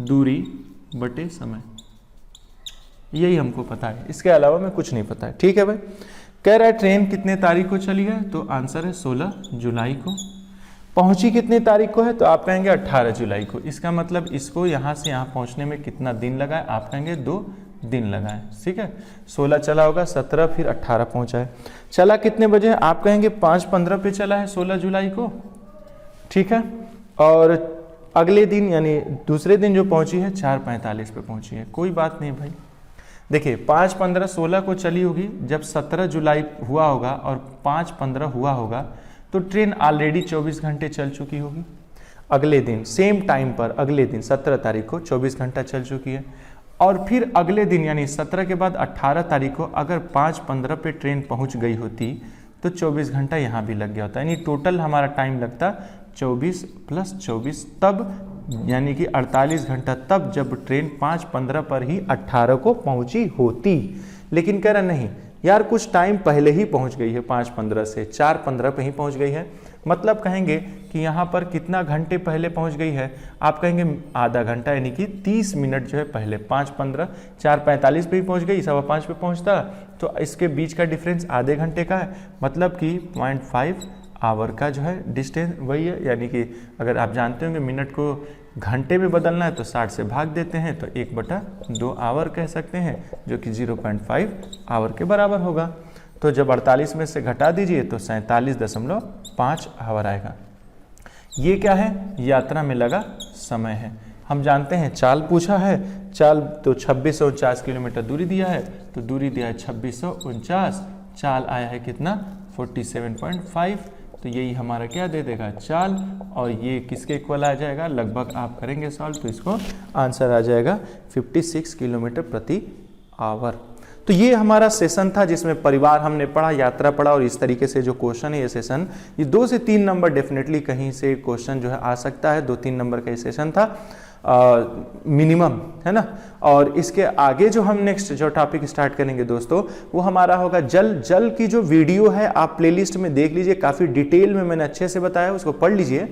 दूरी बटे समय, यही हमको पता है, इसके अलावा में कुछ नहीं पता है। ठीक है भाई। कह रहा है ट्रेन कितने तारीख को चली है, तो आंसर है 16 जुलाई को। पहुंची कितने तारीख को है, तो आप कहेंगे 18 जुलाई को। इसका मतलब इसको यहाँ से यहाँ पहुँचने में कितना दिन लगा है, आप कहेंगे 2 दिन लगा है। ठीक है, 16 चला होगा, 17 फिर 18 पहुँचा है। चला कितने बजे, आप कहेंगे 5:15 पे चला है 16 जुलाई को। ठीक है, और अगले दिन यानी दूसरे दिन जो पहुँची है 4:45 पे पहुँची है। कोई बात नहीं भाई, देखिए 5:15-16 को चली होगी, जब 17 जुलाई हुआ होगा और 5:15 हुआ होगा तो ट्रेन ऑलरेडी 24 घंटे चल चुकी होगी। अगले दिन सेम टाइम पर, अगले दिन 17 तारीख को 24 घंटा चल चुकी है। और फिर अगले दिन यानी 17 के बाद 18 तारीख को अगर 5:15 पे ट्रेन पहुंच गई होती तो 24 घंटा यहाँ भी लग गया होता, यानी टोटल हमारा टाइम लगता 24 + 24, तब यानी कि 48 घंटा, तब जब ट्रेन 5:15 पर ही 18 को पहुंची होती। लेकिन कह रहा नहीं यार, कुछ टाइम पहले ही पहुंच गई है, 5:15 से 4:15 पे ही पहुंच गई है। मतलब कहेंगे कि यहाँ पर कितना घंटे पहले पहुंच गई है, आप कहेंगे आधा घंटा, यानी कि 30 मिनट जो है पहले। 5:15 4:45 पे ही पहुंच गई, 5:15 पे पहुंचता तो इसके बीच का डिफरेंस आधे घंटे का है, मतलब कि 0.5 आवर का जो है डिस्टेंस वही है। यानी कि अगर आप जानते होंगे मिनट को घंटे में बदलना है तो 60 से भाग देते हैं, तो 1/2 आवर कह सकते हैं, जो कि 0.5 आवर के बराबर होगा। तो जब 48 में से घटा दीजिए तो 47.5 आवर आएगा। ये क्या है, यात्रा में लगा समय है। हम जानते हैं चाल पूछा है, चाल तो 2649 किलोमीटर दूरी दिया है, तो दूरी दिया है 2649, चाल आया है कितना 47.5, तो यही हमारा क्या दे देगा, चाल। और ये किसके इक्वल आ जाएगा, लगभग आप करेंगे सॉल्व तो इसको आंसर आ जाएगा 56 किलोमीटर प्रति आवर। तो ये हमारा सेशन था जिसमें परिवार हमने पढ़ा, यात्रा पढ़ा, और इस तरीके से जो क्वेश्चन है ये सेशन, ये 2 से 3 नंबर डेफिनेटली कहीं से क्वेश्चन जो है आ सकता है। 2-3 नंबर का ये सेशन था मिनिमम, है ना। और इसके आगे जो हम नेक्स्ट जो टॉपिक स्टार्ट करेंगे दोस्तों, वो हमारा होगा जल। जल की जो वीडियो है आप प्लेलिस्ट में देख लीजिए, काफ़ी डिटेल में मैंने अच्छे से बताया, उसको पढ़ लीजिए।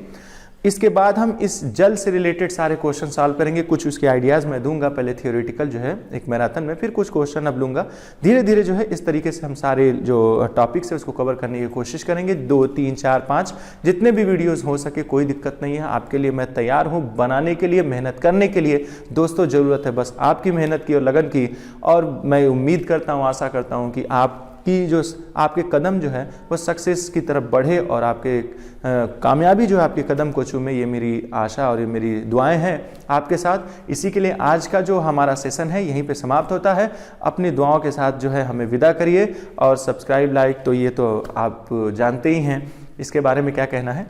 इसके बाद हम इस जल से रिलेटेड सारे क्वेश्चन सॉल्व करेंगे। कुछ उसके आइडियाज़ मैं दूंगा, पहले थियोरेटिकल जो है एक मैराथन में, फिर कुछ क्वेश्चन अब लूँगा। धीरे धीरे जो है इस तरीके से हम सारे जो टॉपिक्स है उसको कवर करने की कोशिश करेंगे। 2, 3, 4, 5 जितने भी वीडियोज़ हो सके, कोई दिक्कत नहीं है। आपके लिए मैं तैयार हूँ बनाने के लिए, मेहनत करने के लिए। दोस्तों ज़रूरत है बस आपकी मेहनत की और लगन की, और मैं उम्मीद करता हूँ, आशा करता हूँ कि आपकी जो आपके कदम जो है वो सक्सेस की तरफ बढ़े और आपके कामयाबी जो है आपके कदम को चूमे। ये मेरी आशा और ये मेरी दुआएं हैं आपके साथ। इसी के लिए आज का जो हमारा सेशन है यहीं पे समाप्त होता है। अपनी दुआओं के साथ जो है हमें विदा करिए, और सब्सक्राइब, लाइक तो ये तो आप जानते ही हैं, इसके बारे में क्या कहना है।